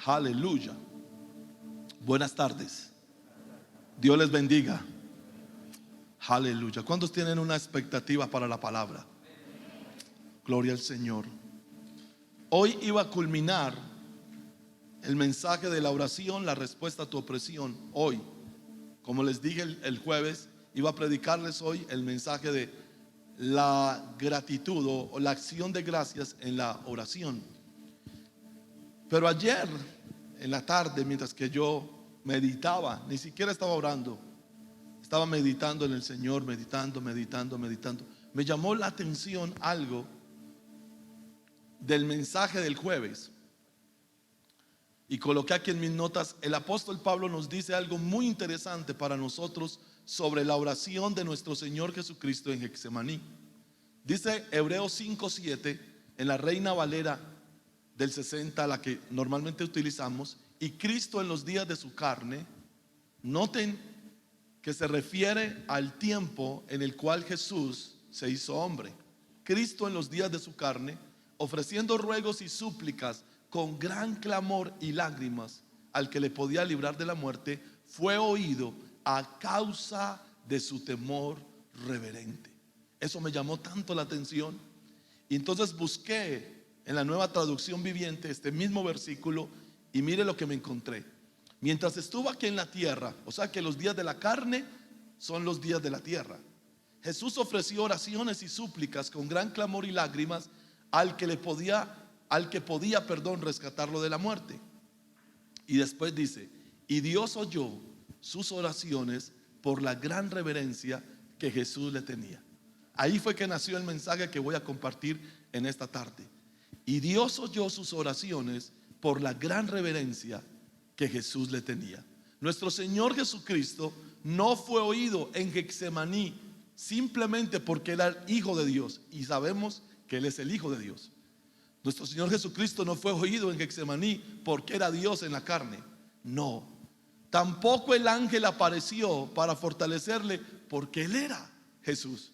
Aleluya. Buenas tardes. Dios les bendiga. Aleluya. ¿Cuántos tienen una expectativa para la palabra? Gloria al Señor. Hoy iba a culminar el mensaje de la oración, la respuesta a tu opresión. Hoy, como les dije el jueves, iba a predicarles hoy el mensaje de la gratitud o la acción de gracias en la oración. Pero ayer en la tarde, mientras que yo meditaba, ni siquiera estaba orando, estaba meditando en el Señor, meditando. Me llamó la atención algo del mensaje del jueves. Y coloqué aquí en mis notas, el apóstol Pablo nos dice algo muy interesante para nosotros sobre la oración de nuestro Señor Jesucristo en Getsemaní. Dice Hebreos 5:7 en la Reina Valera del 60, la que normalmente utilizamos, y Cristo en los días de su carne. Noten que se refiere al tiempo en el cual Jesús se hizo hombre. Cristo en los días de su carne, ofreciendo ruegos y súplicas con gran clamor y lágrimas al que le podía librar de la muerte, fue oído a causa de su temor reverente. Eso me llamó tanto la atención. Y entonces busqué en la Nueva Traducción Viviente este mismo versículo y mire lo que me encontré. Mientras estuvo aquí en la tierra, o sea que los días de la carne son los días de la tierra, Jesús ofreció oraciones y súplicas con gran clamor y lágrimas al que podía rescatarlo de la muerte. Y después dice, y Dios oyó sus oraciones por la gran reverencia que Jesús le tenía. Ahí fue que nació el mensaje que voy a compartir en esta tarde. Y Dios oyó sus oraciones por la gran reverencia que Jesús le tenía. Nuestro Señor Jesucristo no fue oído en Getsemaní simplemente porque era el Hijo de Dios, y sabemos que Él es el Hijo de Dios. Nuestro Señor Jesucristo no fue oído en Getsemaní porque era Dios en la carne. No. Tampoco el ángel apareció para fortalecerle porque Él era Jesús.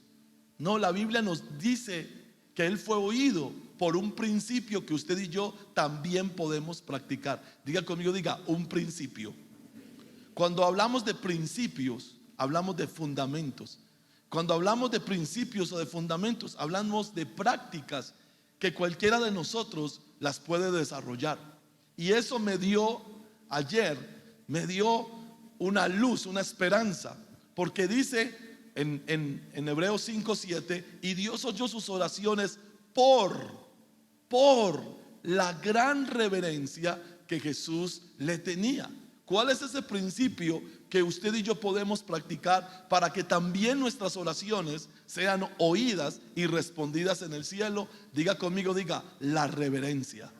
No, la Biblia nos dice que Él fue oído por un principio que usted y yo también podemos practicar. Diga conmigo, diga, un principio. Cuando hablamos de principios, hablamos de fundamentos. Cuando hablamos de principios o de fundamentos, hablamos de prácticas que cualquiera de nosotros las puede desarrollar. Y eso me dio una luz, una esperanza, porque dice en Hebreos 5:7, y Dios oyó sus oraciones por la gran reverencia que Jesús le tenía. ¿Cuál es ese principio que usted y yo podemos practicar para que también nuestras oraciones sean oídas y respondidas en el cielo? Diga conmigo, diga, la reverencia.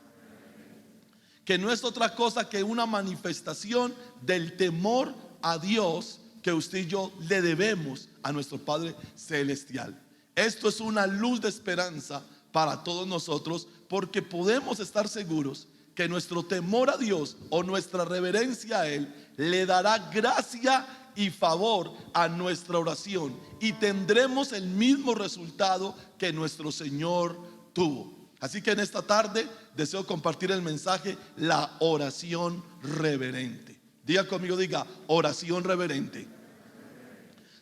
Que no es otra cosa que una manifestación del temor a Dios que usted y yo le debemos a nuestro Padre Celestial. Esto es una luz de esperanza para todos nosotros, porque podemos estar seguros que nuestro temor a Dios o nuestra reverencia a Él le dará gracia y favor a nuestra oración, y tendremos el mismo resultado que nuestro Señor tuvo. Así que en esta tarde deseo compartir el mensaje, la oración reverente. Diga conmigo, diga, oración reverente.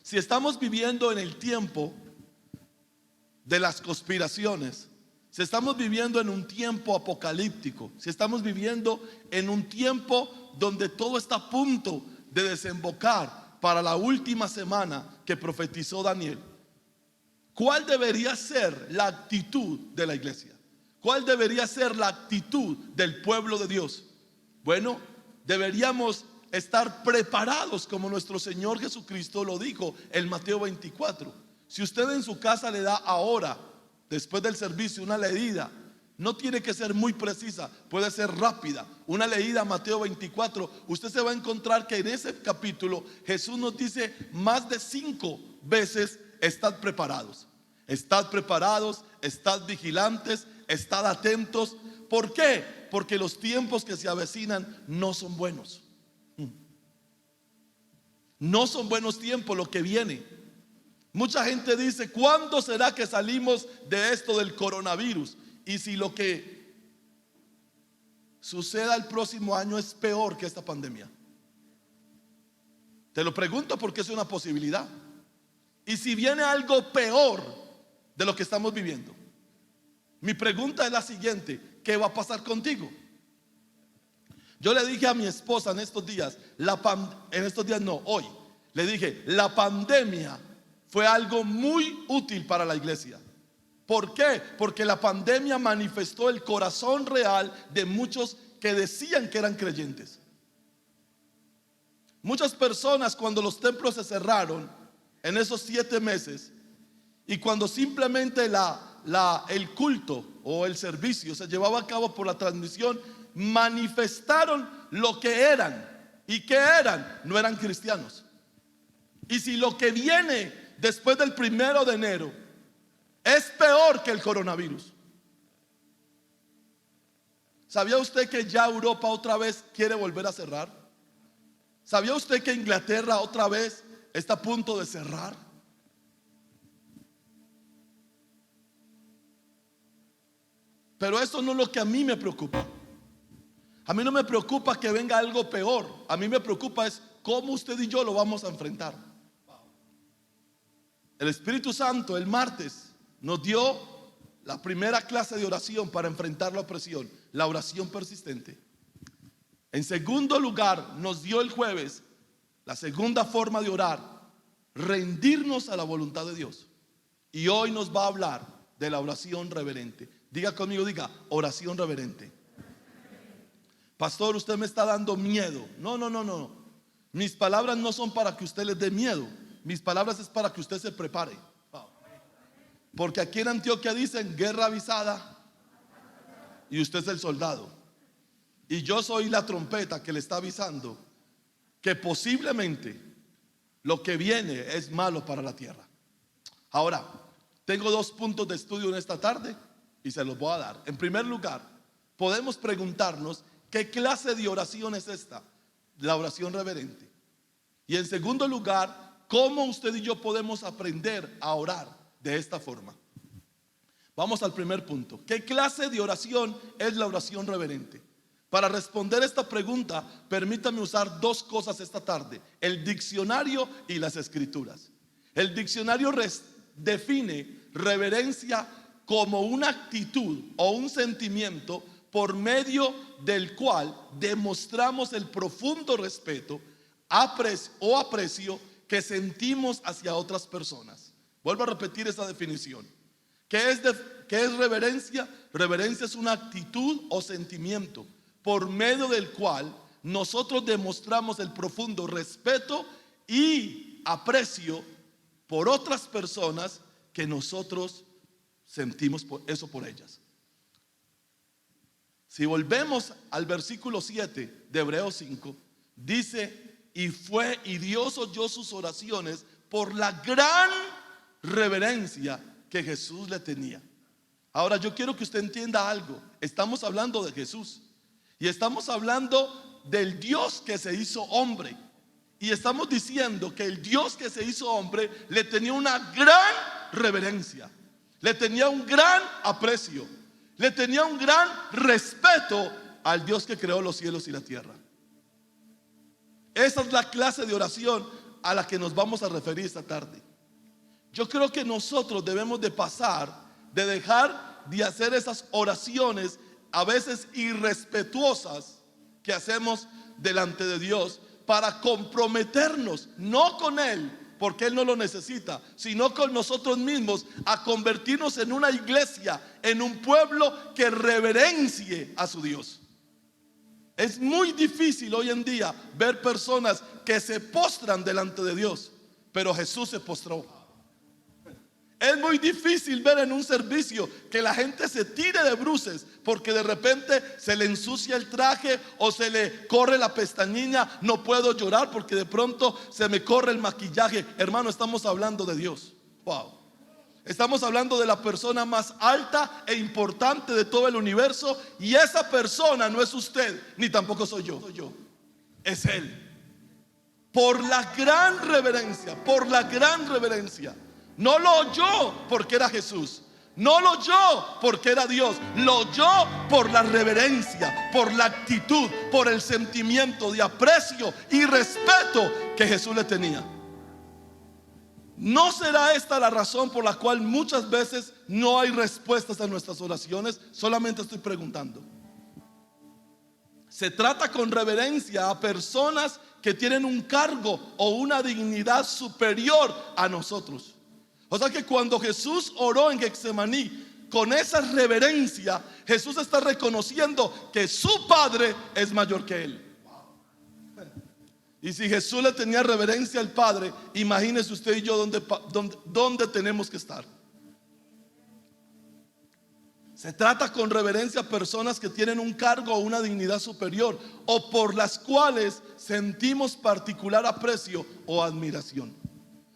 Si estamos viviendo en el tiempo de las conspiraciones, si estamos viviendo en un tiempo apocalíptico, si estamos viviendo en un tiempo donde todo está a punto de desembocar para la última semana que profetizó Daniel, ¿cuál debería ser la actitud de la iglesia? ¿Cuál debería ser la actitud del pueblo de Dios? Bueno, deberíamos estar preparados como nuestro Señor Jesucristo lo dijo en Mateo 24. Si usted en su casa le da ahora, después del servicio, una leída, no tiene que ser muy precisa, puede ser rápida, una leída a Mateo 24, usted se va a encontrar que en ese capítulo Jesús nos dice más de 5 veces: estad preparados, estad vigilantes, estad atentos. ¿Por qué? Porque los tiempos que se avecinan no son buenos. No son buenos tiempos lo que viene. Mucha gente dice, ¿cuándo será que salimos de esto del coronavirus? Y si lo que suceda el próximo año es peor que esta pandemia. Te lo pregunto porque es una posibilidad. Y si viene algo peor de lo que estamos viviendo, mi pregunta es la siguiente: ¿qué va a pasar contigo? Yo le dije a mi esposa en estos días, hoy, le dije, la pandemia fue algo muy útil para la iglesia. ¿Por qué? Porque la pandemia manifestó el corazón real de muchos que decían que eran creyentes. Muchas personas, cuando los templos se cerraron en esos 7 meses y cuando simplemente el culto o el servicio se llevaba a cabo por la transmisión, manifestaron lo que eran. ¿Y qué eran? No eran cristianos. Y si lo que viene después del 1 de enero es peor que el coronavirus, ¿sabía usted que ya Europa otra vez quiere volver a cerrar? ¿Sabía usted que Inglaterra otra vez está a punto de cerrar? Pero eso no es lo que a mí me preocupa. A mí no me preocupa que venga algo peor. A mí me preocupa es cómo usted y yo lo vamos a enfrentar. El Espíritu Santo el martes nos dio la primera clase de oración para enfrentar la opresión, la oración persistente. En segundo lugar, nos dio el jueves la segunda forma de orar, rendirnos a la voluntad de Dios. Y hoy nos va a hablar de la oración reverente. Diga conmigo, diga, oración reverente. Pastor, usted me está dando miedo. No. Mis palabras no son para que usted les dé miedo. Mis palabras es para que usted se prepare. Porque aquí en Antioquia dicen guerra avisada y usted es el soldado. Y yo soy la trompeta que le está avisando que posiblemente lo que viene es malo para la tierra. Ahora, tengo 2 puntos de estudio en esta tarde y se los voy a dar. En primer lugar, podemos preguntarnos ¿qué clase de oración es esta? La oración reverente. Y en segundo lugar, ¿cómo usted y yo podemos aprender a orar de esta forma? Vamos al primer punto. ¿Qué clase de oración es la oración reverente? Para responder esta pregunta, permítame usar 2 cosas esta tarde: el diccionario y las escrituras. El diccionario define reverencia como una actitud o un sentimiento por medio del cual demostramos el profundo respeto o aprecio que sentimos hacia otras personas. Vuelvo a repetir esa definición. ¿Qué es reverencia? Reverencia es una actitud o sentimiento por medio del cual nosotros demostramos el profundo respeto y aprecio por otras personas que nosotros sentimos eso por ellas. Si volvemos al versículo 7 de Hebreos 5, dice: y Dios oyó sus oraciones por la gran reverencia que Jesús le tenía. Ahora yo quiero que usted entienda algo. Estamos hablando de Jesús y estamos hablando del Dios que se hizo hombre, y estamos diciendo que el Dios que se hizo hombre le tenía una gran reverencia, le tenía un gran aprecio, le tenía un gran respeto al Dios que creó los cielos y la tierra. Esa es la clase de oración a la que nos vamos a referir esta tarde. Yo creo que nosotros debemos de dejar de hacer esas oraciones a veces irrespetuosas que hacemos delante de Dios para comprometernos, no con Él, porque Él no lo necesita, sino con nosotros mismos, a convertirnos en una iglesia, en un pueblo que reverencie a su Dios. Es muy difícil hoy en día ver personas que se postran delante de Dios, pero Jesús se postró. Es muy difícil ver en un servicio que la gente se tire de bruces porque de repente se le ensucia el traje o se le corre la pestañina. No puedo llorar porque de pronto se me corre el maquillaje. Hermano, estamos hablando de Dios. Wow. Estamos hablando de la persona más alta e importante de todo el universo, y esa persona no es usted ni tampoco soy yo. Es Él. Por la gran reverencia, no lo oyó porque era Jesús, No lo oyó porque era Dios, lo oyó por la reverencia, por la actitud, por el sentimiento de aprecio y respeto que Jesús le tenía. ¿No será esta la razón por la cual muchas veces no hay respuestas a nuestras oraciones? Solamente estoy preguntando. Se trata con reverencia a personas que tienen un cargo o una dignidad superior a nosotros. O sea que cuando Jesús oró en Getsemaní con esa reverencia, Jesús está reconociendo que su Padre es mayor que él. Y si Jesús le tenía reverencia al Padre, imagínese usted y yo dónde tenemos que estar. Se trata con reverencia a personas que tienen un cargo o una dignidad superior, o por las cuales sentimos particular aprecio o admiración.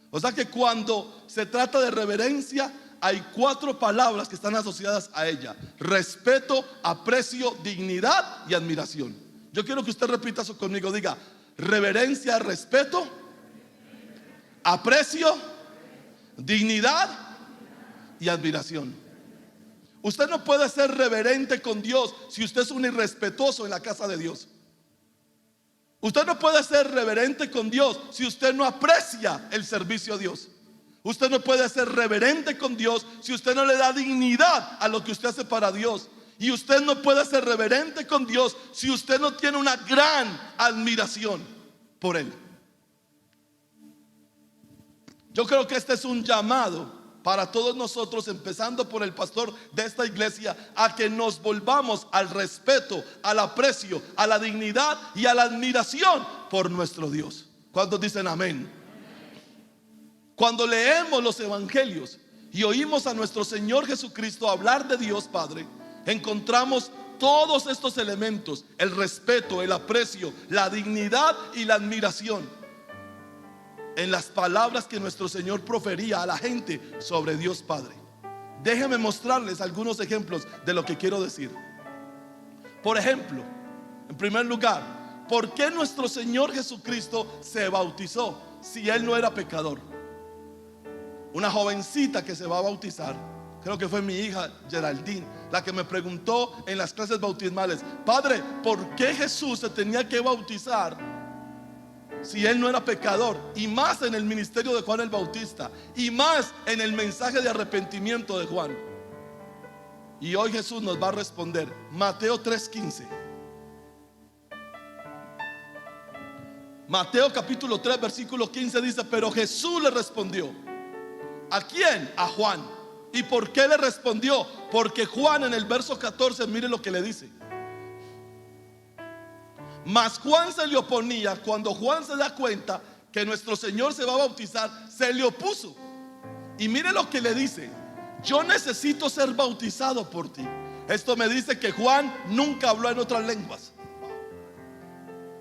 O sea que cuando se trata de reverencia, hay 4 palabras que están asociadas a ella: respeto, aprecio, dignidad y admiración. Yo quiero que usted repita eso conmigo. Diga: reverencia, respeto, aprecio, dignidad y admiración. Usted no puede ser reverente con Dios si usted es un irrespetuoso en la casa de Dios. Usted no puede ser reverente con Dios si usted no aprecia el servicio a Dios. Usted no puede ser reverente con Dios si usted no le da dignidad a lo que usted hace para Dios. Y usted no puede ser reverente con Dios si usted no tiene una gran admiración por Él. Yo creo que este es un llamado para todos nosotros, empezando por el pastor de esta iglesia, a que nos volvamos al respeto, al aprecio, a la dignidad y a la admiración por nuestro Dios. ¿Cuántos dicen amén? Cuando leemos los evangelios y oímos a nuestro Señor Jesucristo hablar de Dios Padre, encontramos todos estos elementos: el respeto, el aprecio, la dignidad y la admiración en las palabras que nuestro Señor profería a la gente sobre Dios Padre. Déjenme mostrarles algunos ejemplos de lo que quiero decir. Por ejemplo, en primer lugar, ¿por qué nuestro Señor Jesucristo se bautizó si Él no era pecador? Una jovencita que se va a bautizar, creo que fue mi hija Geraldine, la que me preguntó en las clases bautismales: padre, ¿por qué Jesús se tenía que bautizar si Él no era pecador? Y más en el ministerio de Juan el Bautista, y más en el mensaje de arrepentimiento de Juan. Y hoy Jesús nos va a responder. Mateo 3:15. Mateo capítulo 3 versículo 15 dice: pero Jesús le respondió. ¿A quién? A Juan. ¿Y por qué le respondió? Porque Juan, en el verso 14, mire lo que le dice: mas Juan se le oponía. Cuando Juan se da cuenta que nuestro Señor se va a bautizar, se le opuso. Y mire lo que le dice: yo necesito ser bautizado por ti. Esto me dice que Juan nunca habló en otras lenguas,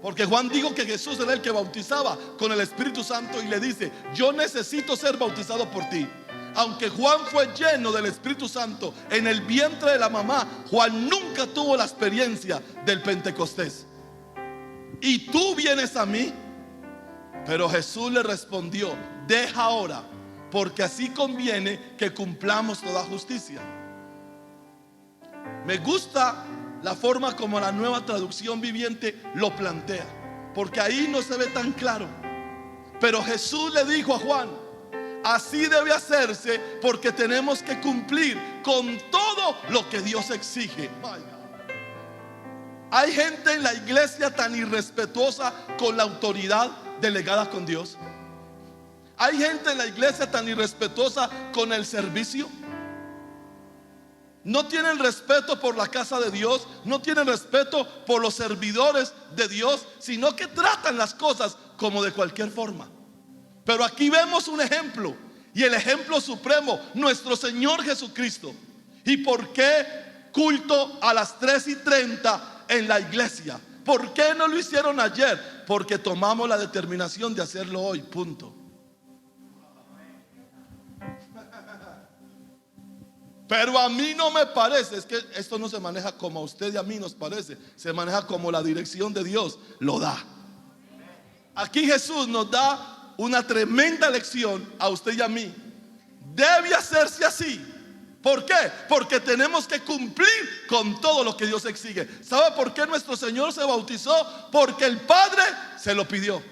porque Juan dijo que Jesús era el que bautizaba con el Espíritu Santo, y le dice: yo necesito ser bautizado por ti. Aunque Juan fue lleno del Espíritu Santo en el vientre de la mamá, Juan nunca tuvo la experiencia del Pentecostés. ¿Y tú vienes a mí? Pero Jesús le respondió: deja ahora, porque así conviene que cumplamos toda justicia. Me gusta la forma como la Nueva Traducción Viviente lo plantea, porque ahí no se ve tan claro. Pero Jesús le dijo a Juan: así debe hacerse, porque tenemos que cumplir con todo lo que Dios exige. Hay gente en la iglesia tan irrespetuosa con la autoridad delegada con Dios. Hay gente en la iglesia tan irrespetuosa con el servicio. No tienen respeto por la casa de Dios, no tienen respeto por los servidores de Dios, sino que tratan las cosas como de cualquier forma. Pero aquí vemos un ejemplo, y el ejemplo supremo, nuestro Señor Jesucristo. ¿Y por qué culto a las 3:30 en la iglesia? ¿Por qué no lo hicieron ayer? Porque tomamos la determinación de hacerlo hoy, punto. Pero a mí no me parece, es que esto no se maneja como a usted y a mí nos parece, se maneja como la dirección de Dios lo da. Aquí Jesús nos da una tremenda lección a usted y a mí. Debe hacerse así, ¿Por qué? Porque tenemos que cumplir con todo lo que Dios exige. ¿Sabe por qué nuestro Señor se bautizó? Porque el Padre se lo pidió.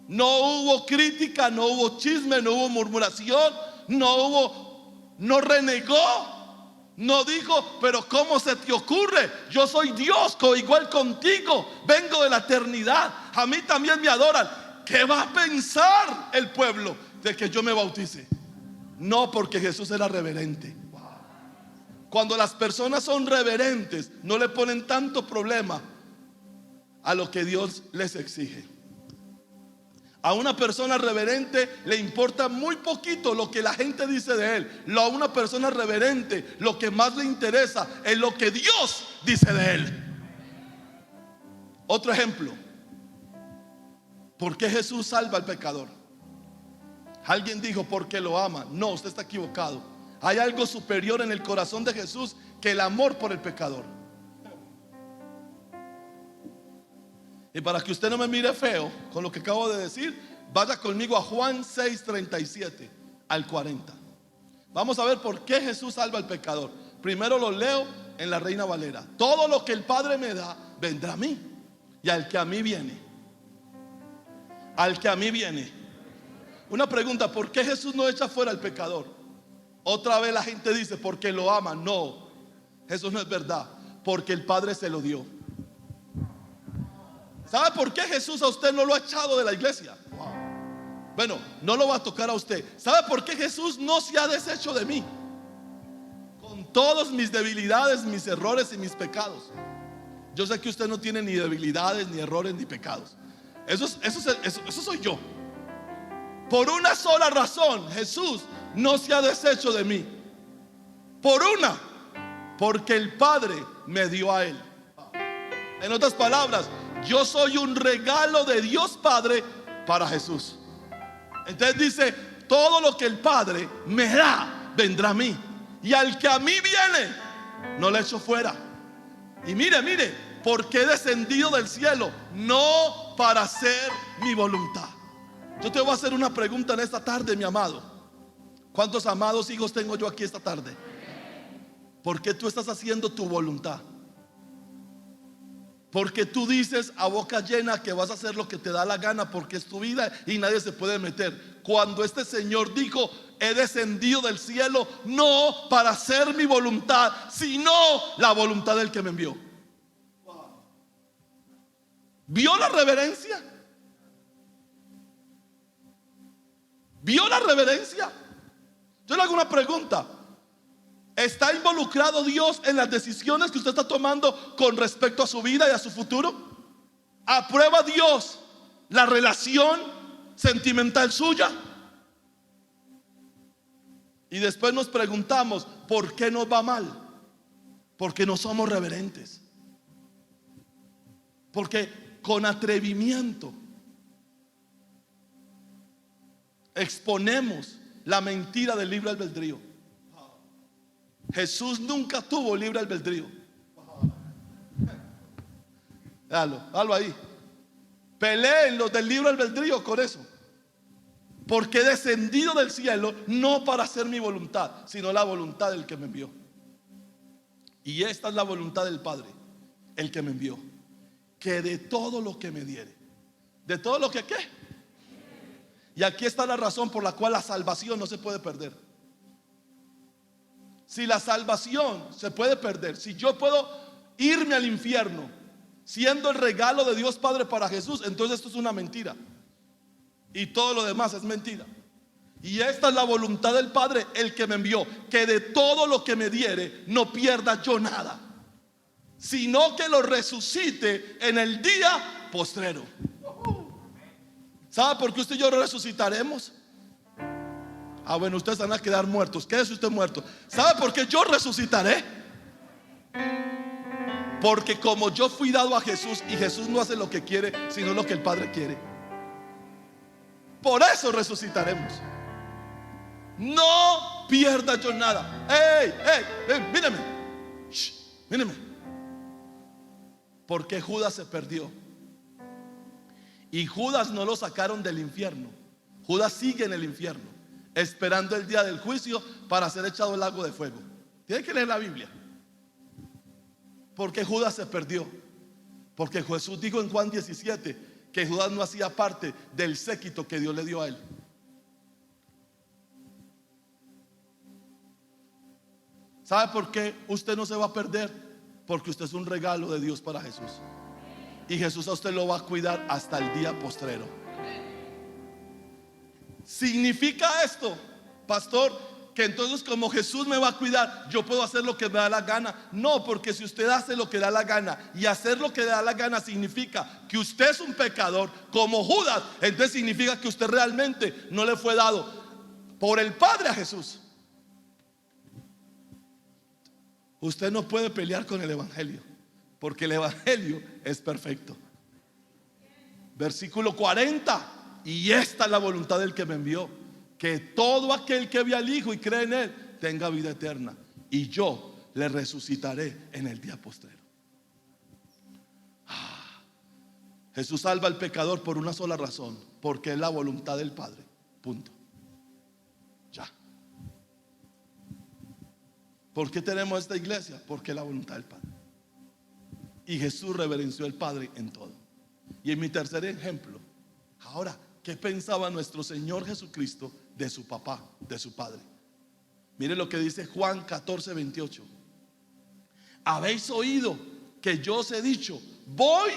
No hubo crítica, no hubo chisme, no hubo murmuración, no renegó, no dijo, pero ¿cómo se te ocurre? Yo soy Dios, igual contigo, vengo de la eternidad, a mí también me adoran. ¿Qué va a pensar el pueblo de que yo me bautice? No, porque Jesús era reverente. Cuando las personas son reverentes, no le ponen tanto problema a lo que Dios les exige. A una persona reverente le importa muy poquito lo que la gente dice de él. A una persona reverente lo que más le interesa es lo que Dios dice de él. Otro ejemplo. ¿Por qué Jesús salva al pecador? Alguien dijo porque lo ama. No, usted está equivocado. Hay algo superior en el corazón de Jesús que el amor por el pecador. Y para que usted no me mire feo con lo que acabo de decir, vaya conmigo a Juan 6:37 al 40. Vamos a ver por qué Jesús salva al pecador. Primero lo leo en la Reina Valera. Todo lo que el Padre me da vendrá a mí, y al que a mí viene. Al que a mí viene. Una pregunta: ¿por qué Jesús no echa fuera al pecador? Otra vez la gente dice porque lo ama. No, eso no es verdad. Porque el Padre se lo dio. ¿Sabe por qué Jesús a usted no lo ha echado de la iglesia? Bueno, no lo va a tocar a usted. ¿Sabe por qué Jesús no se ha deshecho de mí? Con todas mis debilidades, mis errores y mis pecados. Yo sé que usted no tiene ni debilidades, ni errores, ni pecados. Eso soy yo. Por una sola razón Jesús no se ha deshecho de mí. Por una: porque el Padre me dio a él. En otras palabras, yo soy un regalo de Dios Padre para Jesús. Entonces dice: todo lo que el Padre me da vendrá a mí, y al que a mí viene no le echo fuera. Y mire, porque he descendido del cielo no para hacer mi voluntad. Yo te voy a hacer una pregunta en esta tarde, mi amado. ¿Cuántos amados hijos tengo yo aquí esta tarde? ¿Por qué tú estás haciendo tu voluntad? Porque tú dices a boca llena que vas a hacer lo que te da la gana, porque es tu vida y nadie se puede meter. Cuando este Señor dijo: he descendido del cielo no para hacer mi voluntad, sino la voluntad del que me envió. ¿Vio la reverencia? ¿Vio la reverencia? Yo le hago una pregunta: ¿está involucrado Dios en las decisiones que usted está tomando con respecto a su vida y a su futuro? ¿Aprueba Dios la relación sentimental suya? Y después nos preguntamos: ¿por qué nos va mal? Porque no somos reverentes. Porque con atrevimiento exponemos la mentira del libre albedrío. Jesús nunca tuvo libre albedrío. Hágalo ahí. Peleen los del libre albedrío con eso. Porque he descendido del cielo no para hacer mi voluntad, sino la voluntad del que me envió. Y esta es la voluntad del Padre, el que me envió: que de todo lo que me diere. ¿De todo lo que qué? Y aquí está la razón por la cual la salvación no se puede perder. Si la salvación se puede perder, si yo puedo irme al infierno siendo el regalo de Dios Padre para Jesús, entonces esto es una mentira. Y todo lo demás es mentira. Y esta es la voluntad del Padre, el que me envió: que de todo lo que me diere no pierda yo nada, sino que lo resucite en el día postrero. ¿Sabe por qué usted y yo resucitaremos? Bueno, ustedes van a quedar muertos. Quédese usted muerto. ¿Sabe por qué yo resucitaré? Porque como yo fui dado a Jesús, y Jesús no hace lo que quiere, sino lo que el Padre quiere. Por eso resucitaremos. No pierda yo nada. Míreme. Míreme. Porque Judas se perdió. Y Judas no lo sacaron del infierno. Judas sigue en el infierno. esperando el día del juicio para ser echado al lago de fuego. Tiene que leer la Biblia. Porque Judas se perdió. Porque Jesús dijo en Juan 17 que Judas no hacía parte del séquito que Dios le dio a él. ¿Sabe por qué usted no se va a perder? Porque usted es un regalo de Dios para Jesús. Y Jesús a usted lo va a cuidar hasta el día postrero. ¿Significa esto, pastor, que entonces como Jesús me va a cuidar, yo puedo hacer lo que me da la gana? No, porque si usted hace lo que da la gana, y hacer lo que da la gana significa que usted es un pecador como Judas, entonces significa que usted realmente no le fue dado por el Padre a Jesús. Usted no puede pelear con el Evangelio, porque el Evangelio es perfecto. Versículo 40. Y esta es la voluntad del que me envió, que todo aquel que ve al Hijo y cree en Él tenga vida eterna, y yo le resucitaré en el día postrero. Jesús salva al pecador por una sola razón, porque es la voluntad del Padre. Punto. Ya. ¿Por qué tenemos esta iglesia? Porque es la voluntad del Padre. Y Jesús reverenció al Padre en todo. Y en mi tercer ejemplo, ahora, ¿qué pensaba nuestro Señor Jesucristo de su papá, de su padre? Mire lo que dice Juan 14:28. ¿Habéis oído que yo os he dicho, voy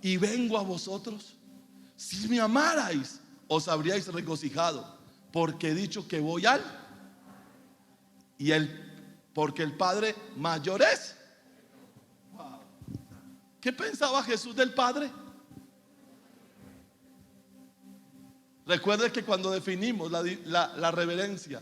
y vengo a vosotros? Si me amarais, os habríais regocijado, porque he dicho que voy al, porque el Padre mayor es. ¿Qué pensaba Jesús del Padre? Recuerde que cuando definimos la reverencia,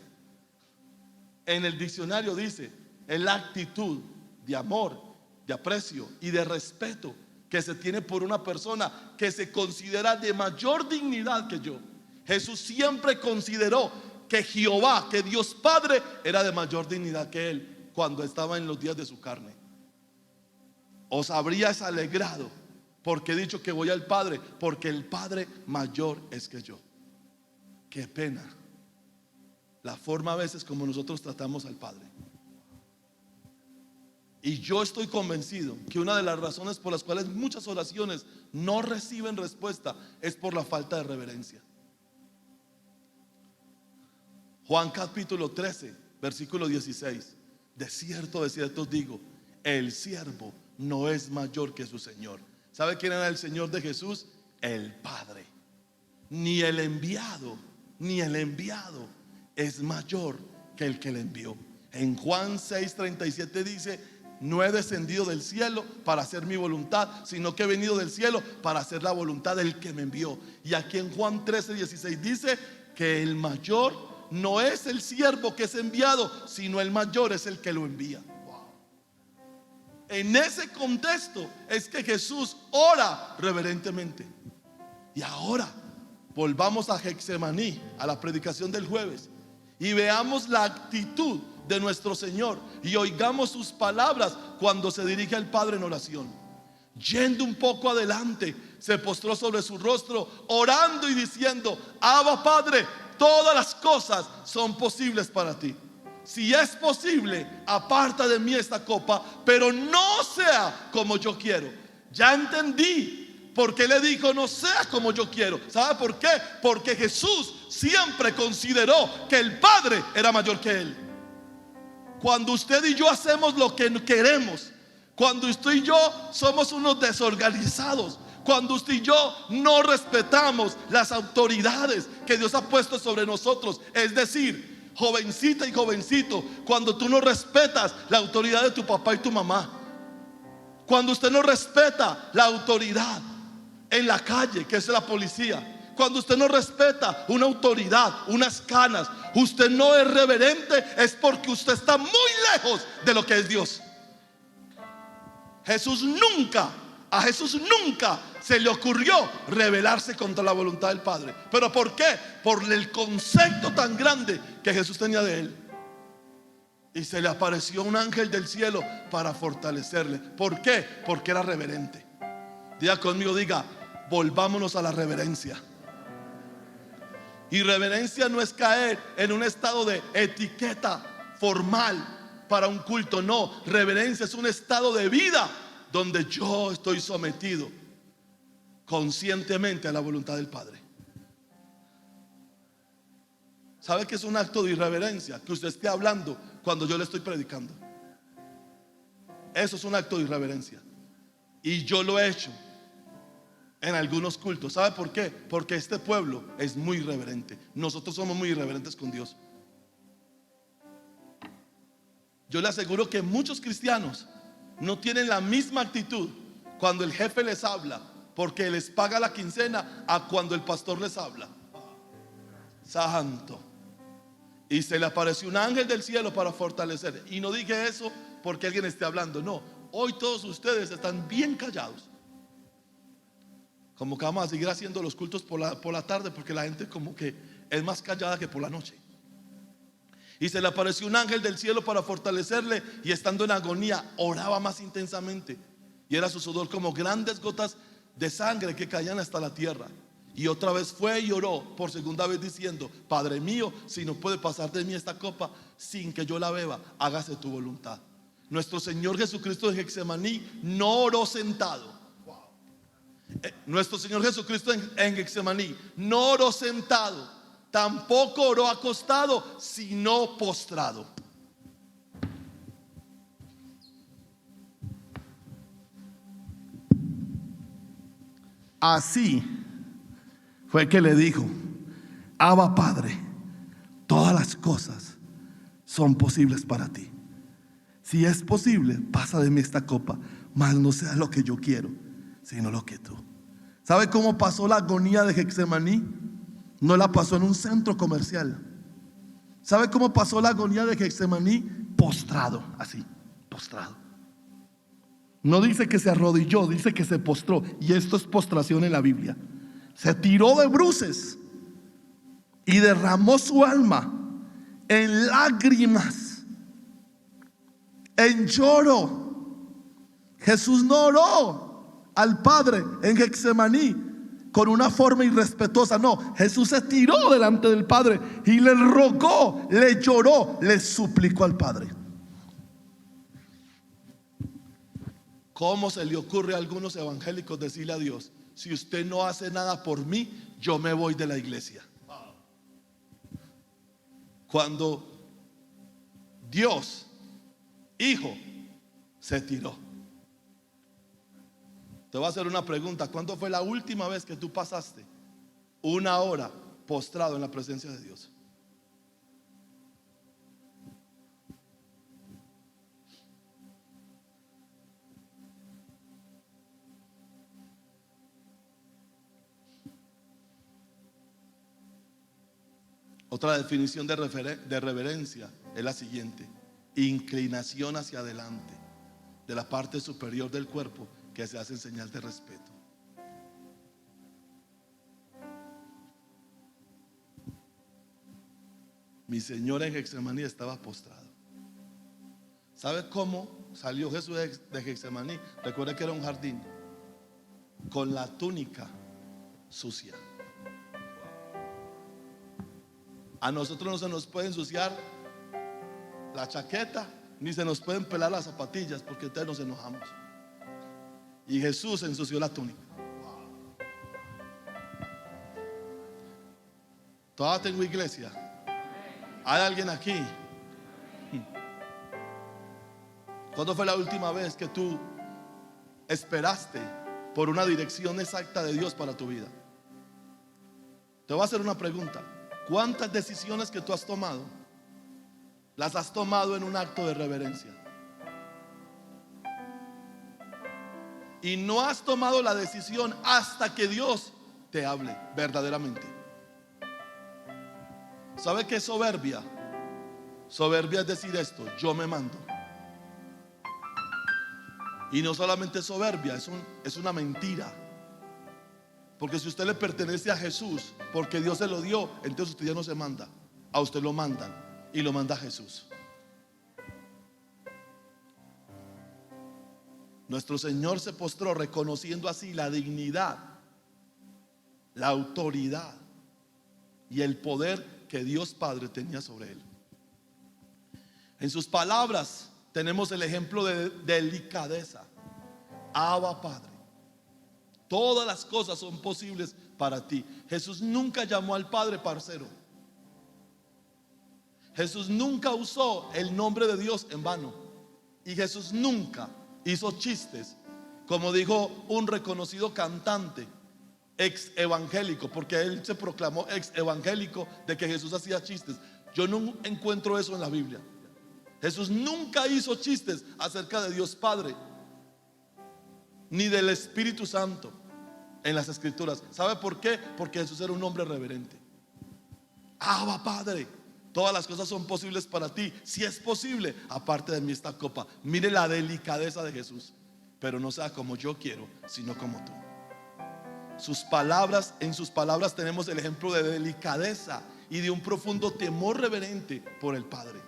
en el diccionario dice, es la actitud de amor, de aprecio y de respeto que se tiene por una persona que se considera de mayor dignidad que yo. Jesús siempre consideró que Jehová, que Dios Padre, era de mayor dignidad que él cuando estaba en los días de su carne. Os habrías alegrado porque he dicho que voy al Padre, porque el Padre mayor es que yo. Qué pena la forma a veces como nosotros tratamos al Padre. Y yo estoy convencido que una de las razones por las cuales muchas oraciones no reciben respuesta es por la falta de reverencia. Juan capítulo 13 versículo 16. De cierto os digo, el siervo no es mayor que su Señor. ¿Sabe quién era el Señor de Jesús? El Padre. Ni el enviado es mayor que el que le envió. En Juan 6:37 dice, no he descendido del cielo para hacer mi voluntad, sino que he venido del cielo para hacer la voluntad del que me envió. Y aquí en Juan 13:16 dice que el mayor no es el siervo que es enviado, sino el mayor es el que lo envía. En ese contexto es que Jesús ora reverentemente. Y ahora volvamos a Getsemaní, a la predicación del jueves, y veamos la actitud de nuestro Señor y oigamos sus palabras cuando se dirige al Padre en oración. Yendo un poco adelante, se postró sobre su rostro, orando y diciendo, Abba Padre, todas las cosas son posibles para ti. Si es posible, aparta de mí esta copa, pero no sea como yo quiero. Ya entendí por qué le dijo no sea como yo quiero. ¿Sabe por qué? Porque Jesús siempre consideró que el Padre era mayor que él. Cuando usted y yo hacemos lo que queremos, cuando usted y yo somos unos desorganizados, cuando usted y yo no respetamos las autoridades que Dios ha puesto sobre nosotros, es decir, jovencita y jovencito, cuando tú no respetas la autoridad de tu papá y tu mamá, cuando usted no respeta la autoridad en la calle, que es la policía, cuando usted no respeta una autoridad, unas canas, usted no es reverente, es porque usted está muy lejos de lo que es Dios. A Jesús nunca se le ocurrió rebelarse contra la voluntad del Padre. ¿Pero por qué? Por el concepto tan grande que Jesús tenía de él. Y se le apareció un ángel del cielo para fortalecerle. ¿Por qué? Porque era reverente. Diga conmigo, diga, volvámonos a la reverencia. Irreverencia no es caer en un estado de etiqueta formal para un culto. No, reverencia es un estado de vida donde yo estoy sometido conscientemente a la voluntad del Padre. ¿Sabe qué es un acto de irreverencia? Que usted esté hablando cuando yo le estoy predicando. Eso es un acto de irreverencia. Y yo lo he hecho en algunos cultos. ¿Sabe por qué? Porque este pueblo es muy irreverente. Nosotros somos muy irreverentes con Dios. Yo le aseguro que muchos cristianos no tienen la misma actitud cuando el jefe les habla, porque les paga la quincena, a cuando el pastor les habla. Santo. Y se le apareció un ángel del cielo para fortalecer. Y no dije eso porque alguien esté hablando. No, hoy todos ustedes están bien callados. Como que vamos a seguir haciendo los cultos por la tarde, porque la gente como que es más callada que por la noche. Y se le apareció un ángel del cielo para fortalecerle, y estando en agonía oraba más intensamente, y era su sudor como grandes gotas de sangre que caían hasta la tierra. Y otra vez fue y oró por segunda vez diciendo: Padre mío, si no puede pasar de mí esta copa sin que yo la beba, hágase tu voluntad. Nuestro Señor Jesucristo de Getsemaní no oró sentado. Nuestro Señor Jesucristo en Getsemaní no oró sentado, tampoco oró acostado, sino postrado. Así fue que le dijo: Abba, Padre, todas las cosas son posibles para ti. Si es posible, pasa de mí esta copa, mas no sea lo que yo quiero, sino lo que tú. ¿Sabe cómo pasó la agonía de Getsemaní? No la pasó en un centro comercial. ¿Sabe cómo pasó la agonía de Getsemaní? Postrado, así, postrado. No dice que se arrodilló, dice que se postró. Y esto es postración en la Biblia. Se tiró de bruces y derramó su alma en lágrimas, en lloro. Jesús no oró al Padre en Getsemaní con una forma irrespetuosa. No, Jesús se tiró delante del Padre y le rogó, le lloró, le suplicó al Padre. ¿Cómo se le ocurre a algunos evangélicos decirle a Dios: si usted no hace nada por mí, yo me voy de la iglesia? Cuando Dios, Hijo, se tiró. Te voy a hacer una pregunta: ¿cuándo fue la última vez que tú pasaste una hora postrado en la presencia de Dios? Otra definición de reverencia es la siguiente: inclinación hacia adelante de la parte superior del cuerpo que se hace en señal de respeto. Mi Señor en Getsemaní estaba postrado. ¿Sabe cómo salió Jesús de Getsemaní? Recuerde que era un jardín, con la túnica sucia. A nosotros no se nos puede ensuciar la chaqueta, ni se nos pueden pelar las zapatillas, porque entonces nos enojamos. Y Jesús ensució la túnica. Todavía tengo iglesia. ¿Hay alguien aquí? ¿Cuándo fue la última vez que tú esperaste por una dirección exacta de Dios para tu vida? Te voy a hacer una pregunta: ¿cuántas decisiones que tú has tomado las has tomado en un acto de reverencia? Y no has tomado la decisión hasta que Dios te hable verdaderamente. ¿Sabe qué es soberbia? Soberbia es decir esto: yo me mando. Y no solamente soberbia, es una mentira. Porque si usted le pertenece a Jesús, porque Dios se lo dio, entonces usted ya no se manda. A usted lo mandan, y lo manda Jesús. Nuestro Señor se postró, reconociendo así la dignidad, la autoridad y el poder que Dios Padre tenía sobre él. En sus palabras tenemos el ejemplo de delicadeza. Abba Padre, todas las cosas son posibles para ti. Jesús nunca llamó al Padre parcero. Jesús nunca usó el nombre de Dios en vano. Y Jesús nunca hizo chistes, como dijo un reconocido cantante ex evangélico, porque él se proclamó ex evangélico, de que Jesús hacía chistes. Yo no encuentro eso en la Biblia. Jesús nunca hizo chistes acerca de Dios Padre ni del Espíritu Santo en las Escrituras. ¿Sabe por qué? Porque Jesús era un hombre reverente. Abba Padre, todas las cosas son posibles para ti. Si es posible, aparte de mí esta copa. Mire la delicadeza de Jesús. Pero no sea como yo quiero, sino como tú. Sus palabras, en sus palabras tenemos el ejemplo de delicadeza y de un profundo temor reverente por el Padre.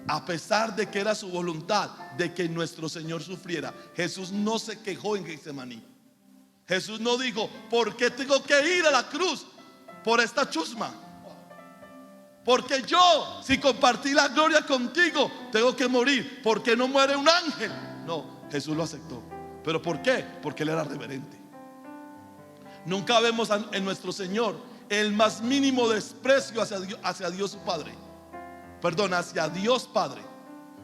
A pesar de que era su voluntad de que nuestro Señor sufriera, Jesús no se quejó en Getsemaní. Jesús no dijo: ¿por qué tengo que ir a la cruz por esta chusma? Porque yo, si compartí la gloria contigo, tengo que morir. ¿Por qué no muere un ángel? No, Jesús lo aceptó. ¿Pero por qué? Porque él era reverente. Nunca vemos en nuestro Señor el más mínimo desprecio hacia Dios su Padre. Perdón, hacia Dios Padre,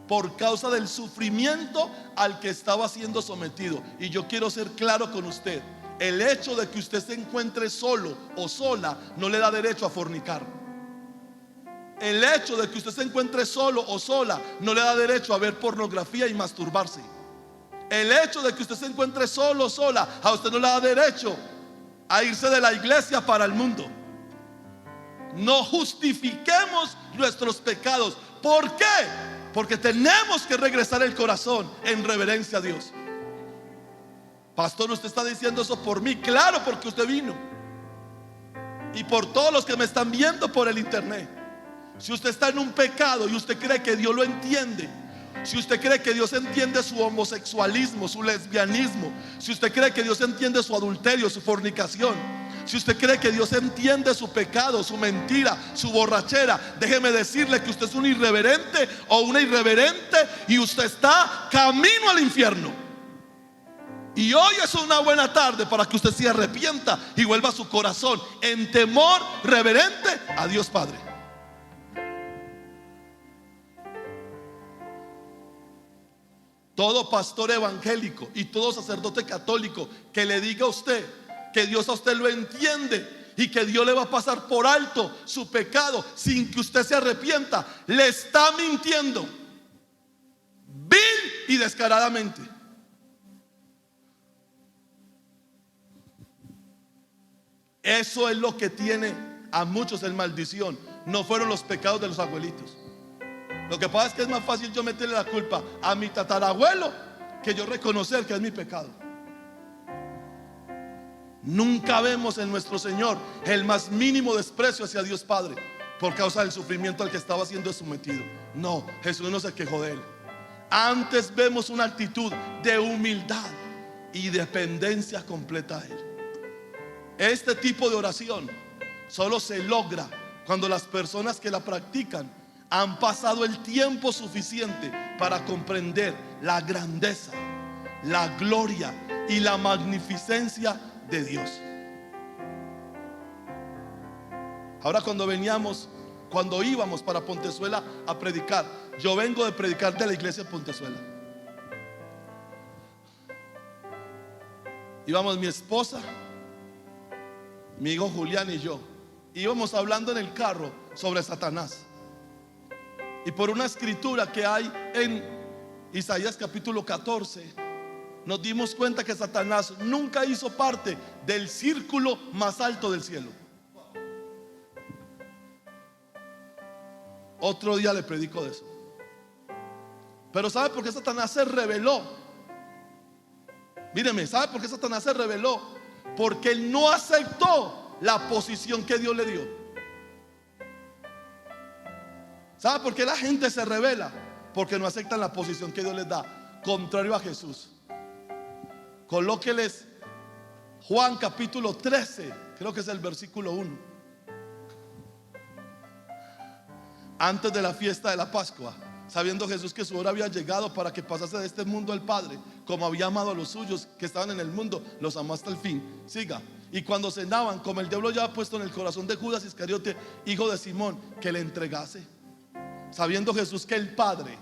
por causa del sufrimiento al que estaba siendo sometido. Y yo quiero ser claro con usted: el hecho de que usted se encuentre solo o sola no le da derecho a fornicar. El hecho de que usted se encuentre solo o sola no le da derecho a ver pornografía y masturbarse. El hecho de que usted se encuentre solo o sola a usted no le da derecho a irse de la iglesia para el mundo. No justifiquemos nuestros pecados. ¿Por qué? Porque tenemos que regresar el corazón en reverencia a Dios. Pastor, ¿usted está diciendo eso por mí? Claro, porque usted vino. Y por todos los que me están viendo por el internet. Si usted está en un pecado y usted cree que Dios lo entiende, si usted cree que Dios entiende su homosexualismo, su lesbianismo, si usted cree que Dios entiende su adulterio, su fornicación, si usted cree que Dios entiende su pecado, su mentira, su borrachera, déjeme decirle que usted es un irreverente o una irreverente y usted está camino al infierno. Y hoy es una buena tarde para que usted se arrepienta y vuelva su corazón en temor reverente a Dios Padre. Todo pastor evangélico y todo sacerdote católico que le diga a usted que Dios a usted lo entiende y que Dios le va a pasar por alto su pecado sin que usted se arrepienta, le está mintiendo vil y descaradamente. Eso es lo que tiene a muchos en maldición. No fueron los pecados de los abuelitos. Lo que pasa es que es más fácil yo meterle la culpa a mi tatarabuelo que yo reconocer que es mi pecado. Nunca vemos en nuestro Señor el más mínimo desprecio hacia Dios Padre por causa del sufrimiento al que estaba siendo sometido. No, Jesús no se quejó de él. Antes vemos una actitud de humildad y dependencia completa a él. Este tipo de oración solo se logra cuando las personas que la practican han pasado el tiempo suficiente para comprender la grandeza, la gloria y la magnificencia de Dios. Ahora cuando íbamos para Pontezuela a predicar, yo vengo de predicar de la iglesia de Pontezuela. Íbamos mi esposa, mi hijo Julián y yo. Íbamos hablando en el carro sobre Satanás. Y por una escritura que hay en Isaías capítulo 14, nos dimos cuenta que Satanás nunca hizo parte del círculo más alto del cielo. Otro día le predico de eso. Pero ¿sabe por qué Satanás se rebeló? Míreme, ¿sabe por qué Satanás se rebeló? Porque él no aceptó la posición que Dios le dio. ¿Sabe por qué la gente se rebela? Porque no aceptan la posición que Dios les da, contrario a Jesús. Colóqueles Juan capítulo 13, creo que es el versículo 1. antes de la fiesta de la Pascua, sabiendo Jesús que su hora había llegado para que pasase de este mundo al Padre, como había amado a los suyos que estaban en el mundo, los amó hasta el fin. Siga. Y cuando cenaban, como el diablo ya había puesto en el corazón de Judas Iscariote, hijo de Simón, que le entregase, sabiendo Jesús que el Padre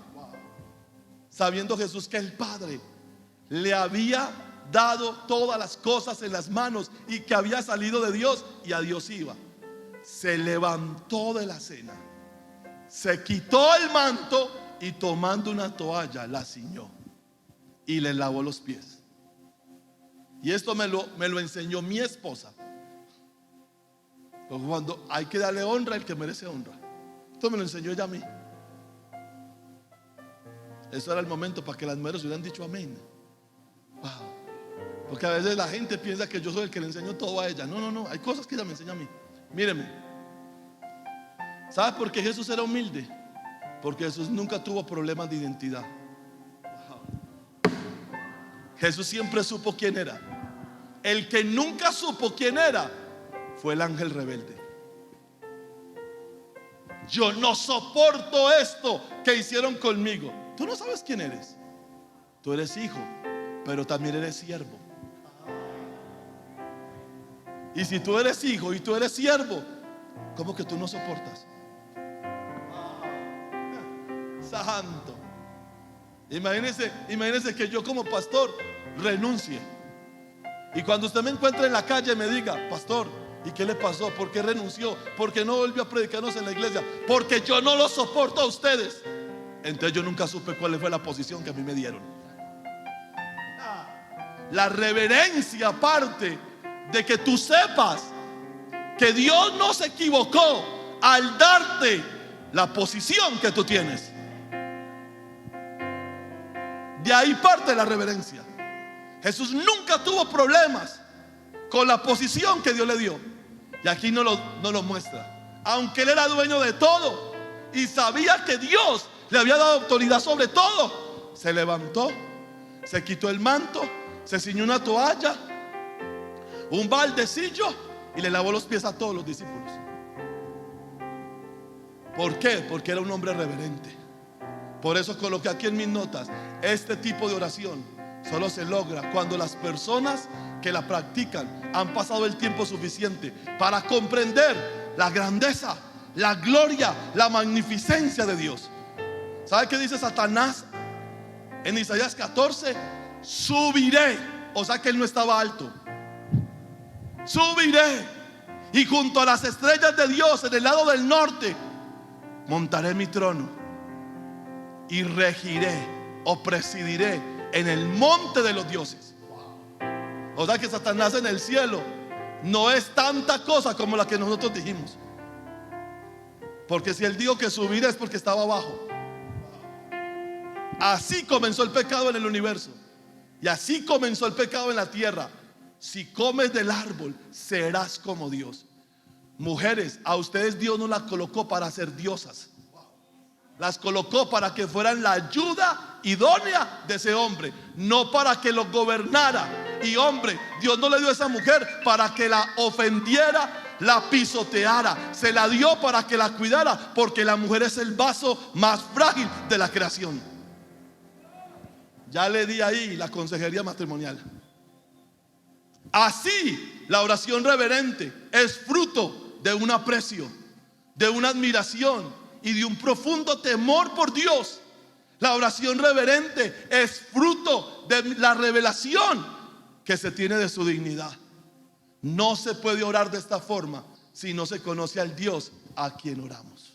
le había dado todas las cosas en las manos y que había salido de Dios y a Dios iba, se levantó de la cena, se quitó el manto y tomando una toalla la ciñó y le lavó los pies. Y esto me lo enseñó mi esposa. Porque cuando hay que darle honra al que merece honra, esto me lo enseñó ella a mí. Eso era el momento para que las mujeres hubieran dicho amén. Wow. Porque a veces la gente piensa que yo soy el que le enseño todo a ella. No, hay cosas que ella me enseña a mí. Míreme, ¿sabe por qué Jesús era humilde? Porque Jesús nunca tuvo problemas de identidad. Jesús siempre supo quién era. El que nunca supo quién era fue el ángel rebelde. Yo no soporto esto que hicieron conmigo. Tú no sabes quién eres. Tú eres hijo, pero también eres siervo. Y si tú eres hijo y tú eres siervo, ¿cómo que tú no soportas? Santo. Imagínese que yo como pastor renuncie. Y cuando usted me encuentre en la calle me diga: pastor, ¿y qué le pasó? ¿Por qué renunció? ¿Por qué no volvió a predicarnos en la iglesia? Porque yo no lo soporto a ustedes. Entonces yo nunca supe cuál fue la posición que a mí me dieron. La reverencia parte de que tú sepas que Dios no se equivocó al darte la posición que tú tienes. De ahí parte la reverencia. Jesús nunca tuvo problemas con la posición que Dios le dio. Y aquí no lo muestra. Aunque Él era dueño de todo y sabía que Dios le había dado autoridad sobre todo, se levantó, se quitó el manto, se ciñó una toalla, un baldecillo y le lavó los pies a todos los discípulos. ¿Por qué? Porque era un hombre reverente. Por eso coloqué aquí en mis notas: este tipo de oración solo se logra cuando las personas que la practican han pasado el tiempo suficiente para comprender la grandeza, la gloria, la magnificencia de Dios. ¿Sabe qué dice Satanás en Isaías 14? Subiré. O sea que él no estaba alto. Subiré y junto a las estrellas de Dios en el lado del norte montaré mi trono y regiré o presidiré en el monte de los dioses. O sea que Satanás en el cielo no es tanta cosa como la que nosotros dijimos. Porque si él dijo que subirá es porque estaba abajo. Así comenzó el pecado en el universo. Y así comenzó el pecado en la tierra. Si comes del árbol, serás como Dios. Mujeres, a ustedes Dios no las colocó para ser diosas. Las colocó para que fueran la ayuda idónea de ese hombre, no para que los gobernara. Y hombre, Dios no le dio a esa mujer para que la ofendiera, la pisoteara. Se la dio para que la cuidara, porque la mujer es el vaso más frágil de la creación. Ya le di ahí la consejería matrimonial. Así, la oración reverente es fruto de un aprecio, de una admiración y de un profundo temor por Dios. La oración reverente es fruto de la revelación que se tiene de su dignidad. No se puede orar de esta forma si no se conoce al Dios a quien oramos.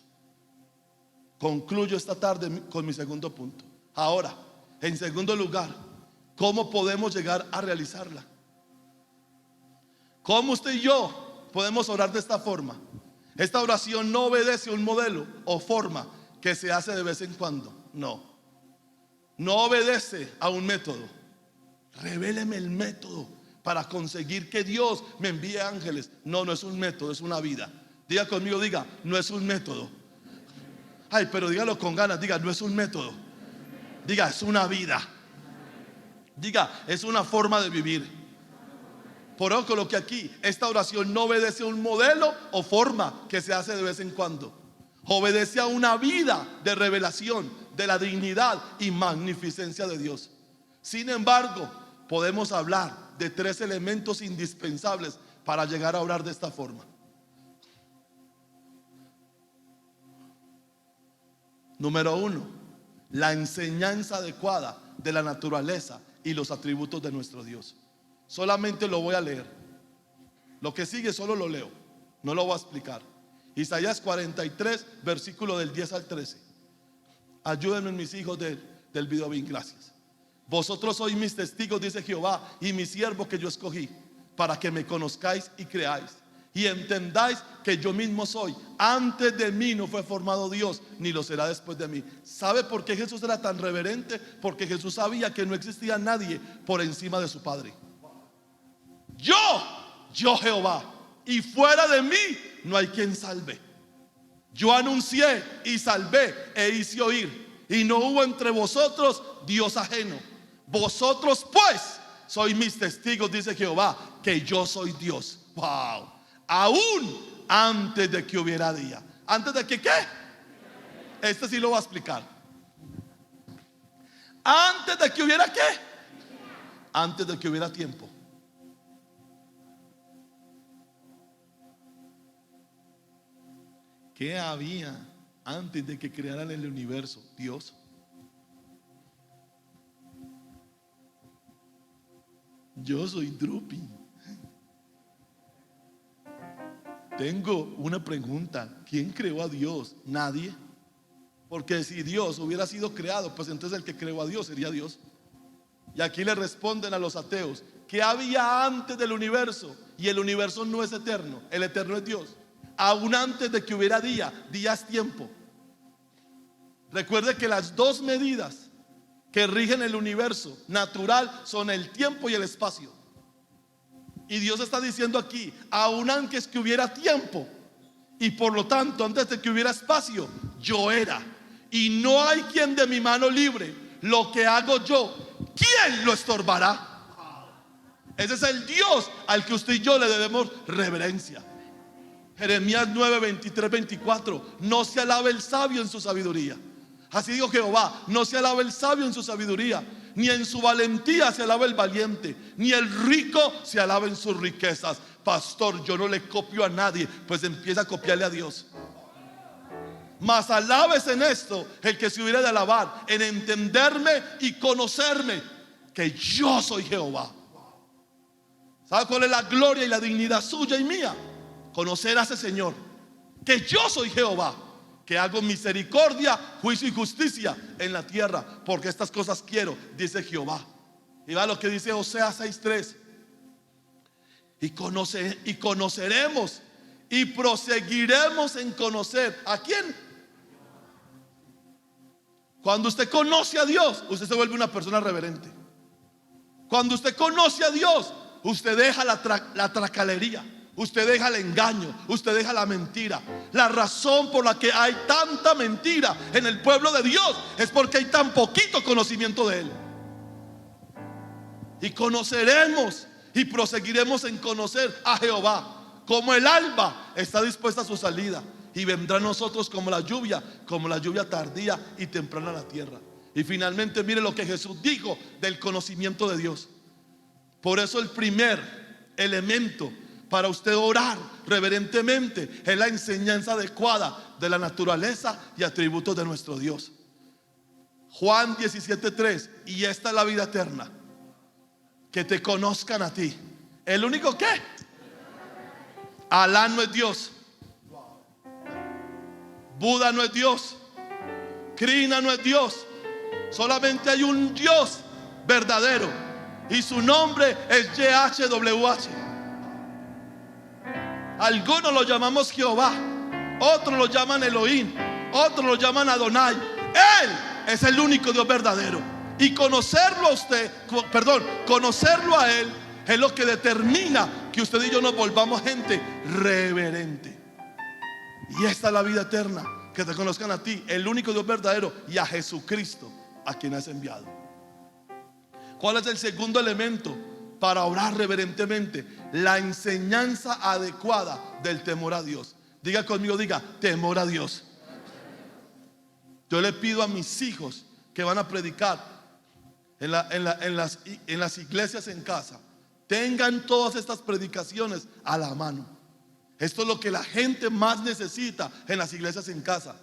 Concluyo esta tarde con mi segundo punto. Ahora, en segundo lugar, ¿cómo podemos llegar a realizarla? ¿Cómo usted y yo podemos orar de esta forma? Esta oración no obedece a un modelo o forma que se hace de vez en cuando. No obedece a un método. Revéleme el método para conseguir que Dios me envíe ángeles. No es un método, es una vida. Diga conmigo, diga, no es un método. Ay, pero dígalo con ganas, diga, no es un método. Diga, es una vida. Diga, es una forma de vivir. Por eso coloqué aquí: esta oración no obedece a un modelo o forma que se hace de vez en cuando. obedece a una vida de revelación de la dignidad y magnificencia de Dios. Sin embargo, podemos hablar de 3 elementos indispensables para llegar a orar de esta forma. Número 1, la enseñanza adecuada de la naturaleza y los atributos de nuestro Dios. Solamente lo voy a leer. Lo que sigue solo lo leo, no lo voy a explicar. Isaías 43, versículo del 10 al 13. Ayúdenme mis hijos del video bien, gracias. Vosotros sois mis testigos, dice Jehová, y mi siervo que yo escogí, para que me conozcáis y creáis, y entendáis que yo mismo soy. Antes de mí no fue formado Dios, ni lo será después de mí. ¿Sabe por qué Jesús era tan reverente? Porque Jesús sabía que no existía nadie por encima de su Padre. Yo Jehová, y fuera de mí no hay quien salve. Yo anuncié y salvé e hice oír, y no hubo entre vosotros Dios ajeno. Vosotros pues sois mis testigos, dice Jehová, que yo soy Dios. Wow. Aún antes de que hubiera día. ¿Antes de que qué? Este sí lo voy a explicar. ¿Antes de que hubiera qué? Antes de que hubiera tiempo. ¿Qué había antes de que crearan el universo? Dios. Yo soy Drupi. Tengo una pregunta. ¿Quién creó a Dios? Nadie. Porque si Dios hubiera sido creado, pues entonces el que creó a Dios sería Dios. Y aquí le responden a los ateos: ¿qué había antes del universo? Y el universo no es eterno, el eterno es Dios. Aún antes de que hubiera día es tiempo. Recuerde que las 2 medidas que rigen el universo natural son el tiempo y el espacio. Y Dios está diciendo aquí: aún antes que hubiera tiempo, y por lo tanto antes de que hubiera espacio, yo era. Y no hay quien de mi mano libre. Lo que hago yo, ¿quién lo estorbará? Ese es el Dios al que usted y yo le debemos reverencia. Jeremías 9, 23, 24. No se alabe el sabio en su sabiduría. Así dijo Jehová: no se alabe el sabio en su sabiduría, ni en su valentía se alaba el valiente, ni el rico se alaba en sus riquezas. Pastor, yo no le copio a nadie, pues empieza a copiarle a Dios. Mas alabes en esto el que se hubiera de alabar, en entenderme y conocerme, que yo soy Jehová. ¿Sabe cuál es la gloria y la dignidad suya y mía? Conocer a ese Señor, que yo soy Jehová, que hago misericordia, juicio y justicia en la tierra, porque estas cosas quiero, dice Jehová. Y va lo que dice Oseas 6:3. Y conoceremos y proseguiremos en conocer. ¿A quién? Cuando usted conoce a Dios, usted se vuelve una persona reverente. Cuando usted conoce a Dios, usted deja la tracalería, usted deja el engaño, usted deja la mentira. La razón por la que hay tanta mentira en el pueblo de Dios es porque hay tan poquito conocimiento de Él. Y conoceremos y proseguiremos en conocer a Jehová, como el alba está dispuesta a su salida, y vendrá a nosotros como la lluvia tardía y temprana a la tierra. Y finalmente mire lo que Jesús dijo del conocimiento de Dios. Por eso el primer elemento para usted orar reverentemente es la enseñanza adecuada de la naturaleza y atributos de nuestro Dios. Juan 17:3. Y esta es la vida eterna, que te conozcan a ti. ¿El único qué? Alá no es Dios, Buda no es Dios, Krishna no es Dios. Solamente hay un Dios verdadero, y su nombre es YHWH. Algunos lo llamamos Jehová, otros lo llaman Elohim, otros lo llaman Adonai. Él es el único Dios verdadero. Y conocerlo a Él es lo que determina que usted y yo nos volvamos gente reverente. Y esta es la vida eterna, que te conozcan a ti, el único Dios verdadero, y a Jesucristo, a quien has enviado. ¿Cuál es el segundo elemento para orar reverentemente? La enseñanza adecuada del temor a Dios. Diga conmigo, diga: temor a Dios. Yo le pido a mis hijos que van a predicar en las iglesias en casa, tengan todas estas predicaciones a la mano. Esto es lo que la gente más necesita en las iglesias en casa.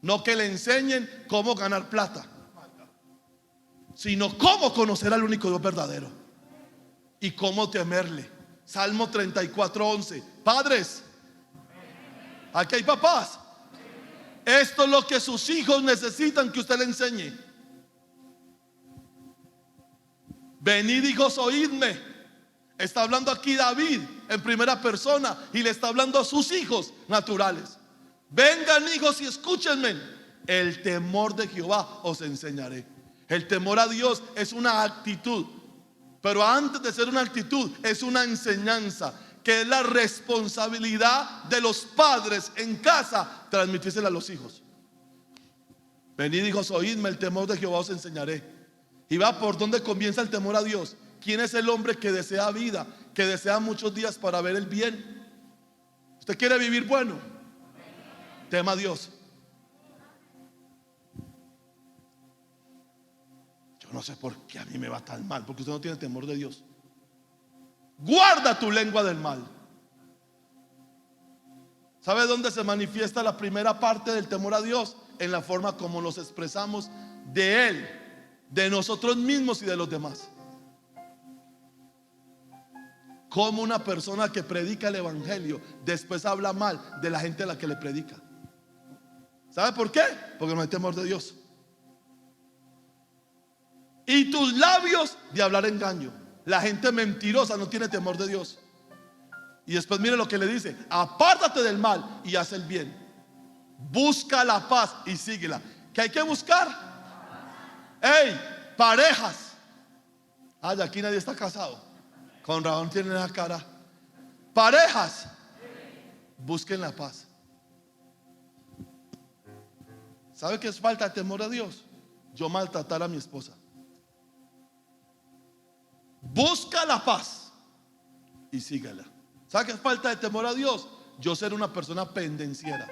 No que le enseñen cómo ganar plata, sino cómo conocer al único Dios verdadero y cómo temerle. Salmo 34:11. Padres, aquí hay papás. Esto es lo que sus hijos necesitan que usted le enseñe. Venid, hijos, oídme. Está hablando aquí David en primera persona y le está hablando a sus hijos naturales. Vengan, hijos, y escúchenme. El temor de Jehová os enseñaré. El temor a Dios es una actitud, pero antes de ser una actitud es una enseñanza, que es la responsabilidad de los padres en casa transmitírsela a los hijos. Venid, hijos, oídme, el temor de Jehová os enseñaré. Y va por donde comienza el temor a Dios. ¿Quién es el hombre que desea vida, que desea muchos días para ver el bien? ¿Usted quiere vivir bueno? Tema a Dios. Yo no sé por qué a mí me va tan mal, porque usted no tiene temor de Dios. Guarda tu lengua del mal. ¿Sabe dónde se manifiesta la primera parte del temor a Dios? En la forma como nos expresamos de Él, de nosotros mismos y de los demás. Como una persona que predica el evangelio después habla mal de la gente a la que le predica. ¿Sabe por qué? Porque no hay temor de Dios. Y tus labios de hablar engaño. La gente mentirosa no tiene temor de Dios. Y después mire lo que le dice: apártate del mal y haz el bien. Busca la paz y síguela. ¿Qué hay que buscar? ¡Ey! Parejas. Ay, aquí nadie está casado. Con razón tiene la cara. Parejas, busquen la paz. ¿Sabe qué es falta de temor a Dios? Yo maltratar a mi esposa. Busca la paz y síguela. ¿Sabe qué es falta de temor a Dios? Yo ser una persona pendenciera,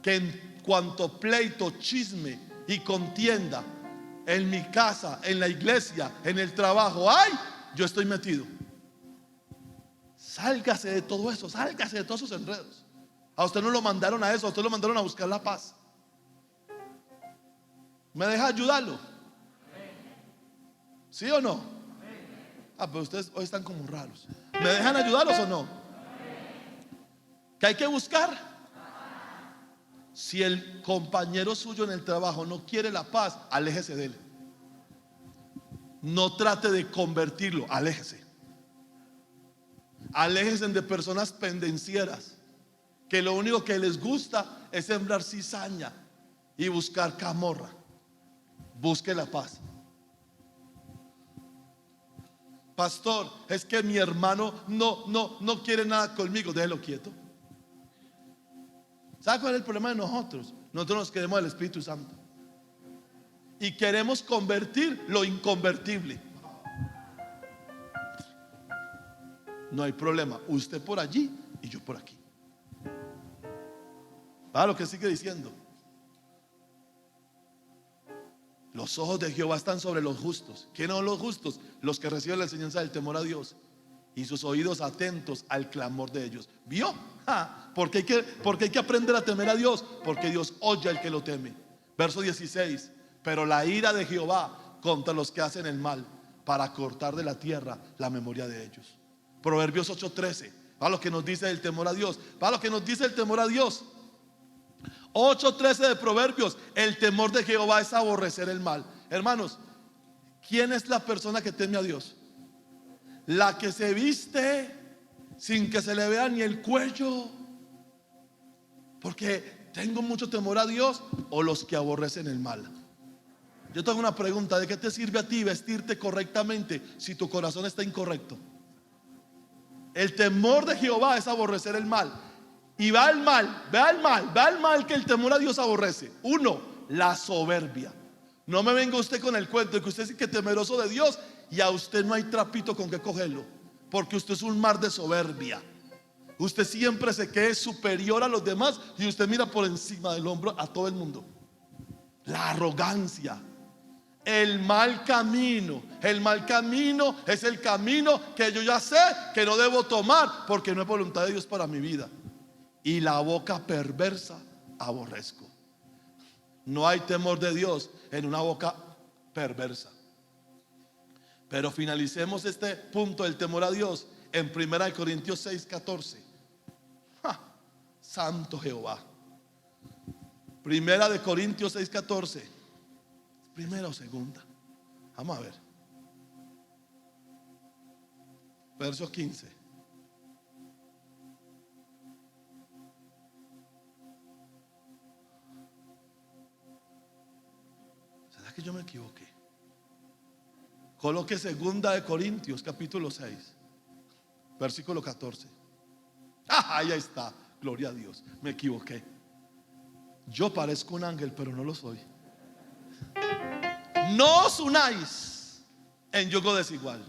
que en cuanto pleito, chisme y contienda en mi casa, en la iglesia, en el trabajo, ¡ay!, yo estoy metido. Sálgase de todo eso, sálgase de todos esos enredos. A usted no lo mandaron a eso, a usted lo mandaron a buscar la paz. ¿Me deja ayudarlo? ¿Sí o no? Ah, pero ustedes hoy están como raros. ¿Me dejan ayudarlos o no? ¿Qué hay que buscar? Si el compañero suyo en el trabajo no quiere la paz, aléjese de él. No trate de convertirlo, aléjese. Aléjense de personas pendencieras, que lo único que les gusta es sembrar cizaña y buscar camorra. Busque la paz. Pastor, es que mi hermano no quiere nada conmigo. Déjelo quieto. ¿Sabe cuál es el problema de nosotros? Nosotros nos queremos del Espíritu Santo y queremos convertir lo inconvertible. No hay problema, usted por allí y yo por aquí. ¿Va lo que sigue diciendo? Los ojos de Jehová están sobre los justos. ¿Quiénes son los justos? Los que reciben la enseñanza del temor a Dios y sus oídos atentos al clamor de ellos. ¿Vio? Porque hay que aprender a temer a Dios, porque Dios oye al que lo teme. Verso 16. Pero la ira de Jehová contra los que hacen el mal, para cortar de la tierra la memoria de ellos. Proverbios 8:13. Para lo que nos dice el temor a Dios. Para lo que nos dice el temor a Dios. 8:13 de Proverbios. El temor de Jehová es aborrecer el mal. Hermanos, ¿quién es la persona que teme a Dios? La que se viste sin que se le vea ni el cuello, porque tengo mucho temor a Dios, o los que aborrecen el mal. Yo tengo una pregunta: ¿de qué te sirve a ti vestirte correctamente si tu corazón está incorrecto? El temor de Jehová es aborrecer el mal. Y va el mal, vea el mal que el temor a Dios aborrece. Uno, la soberbia. No me venga usted con el cuento de que usted es que temeroso de Dios y a usted no hay trapito con que cogerlo, porque usted es un mar de soberbia. Usted siempre se cree superior a los demás y usted mira por encima del hombro a todo el mundo. la arrogancia, el mal camino. El mal camino es el camino que yo ya sé que no debo tomar porque no es voluntad de Dios para mi vida. Y la boca perversa aborrezco. No hay temor de Dios en una boca perversa. Pero finalicemos este punto del temor a Dios en 1 Corintios 6:14. Santo Jehová. 1 Corintios 6:14. ¿Primera o segunda? Vamos a ver. Verso 15. ¿Será que yo me equivoqué? Coloque 2 Corintios capítulo 6, versículo 14. Ahí está. Gloria a Dios. Me equivoqué. Yo parezco un ángel, pero no lo soy. No os unáis en yugo desigual.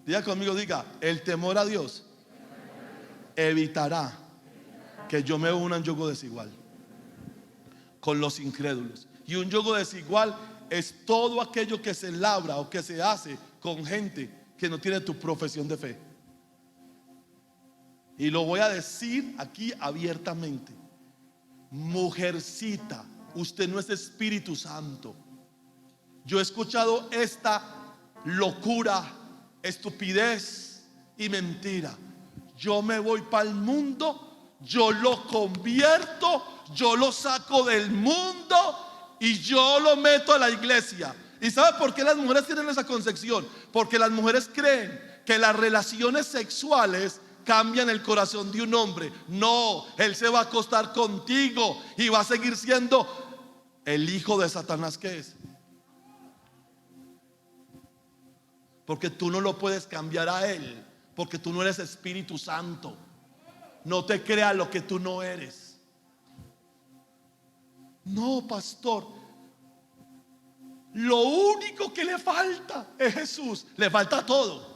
Diga conmigo, diga: el temor a Dios evitará que yo me una en yugo desigual con los incrédulos. Y un yugo desigual es todo aquello que se labra o que se hace con gente que no tiene tu profesión de fe. Y lo voy a decir aquí abiertamente: mujercita, usted no es Espíritu Santo. Yo he escuchado esta locura, estupidez y mentira. Yo me voy para el mundo, yo lo convierto, yo lo saco del mundo y yo lo meto a la iglesia. ¿Y sabe por qué las mujeres tienen esa concepción? Porque las mujeres creen que las relaciones sexuales cambian el corazón de un hombre. No, él se va a acostar contigo y va a seguir siendo el hijo de Satanás que es. Porque tú no lo puedes cambiar a él, porque tú no eres Espíritu Santo. No te creas lo que tú no eres. No, pastor, lo único que le falta es Jesús. Le falta todo.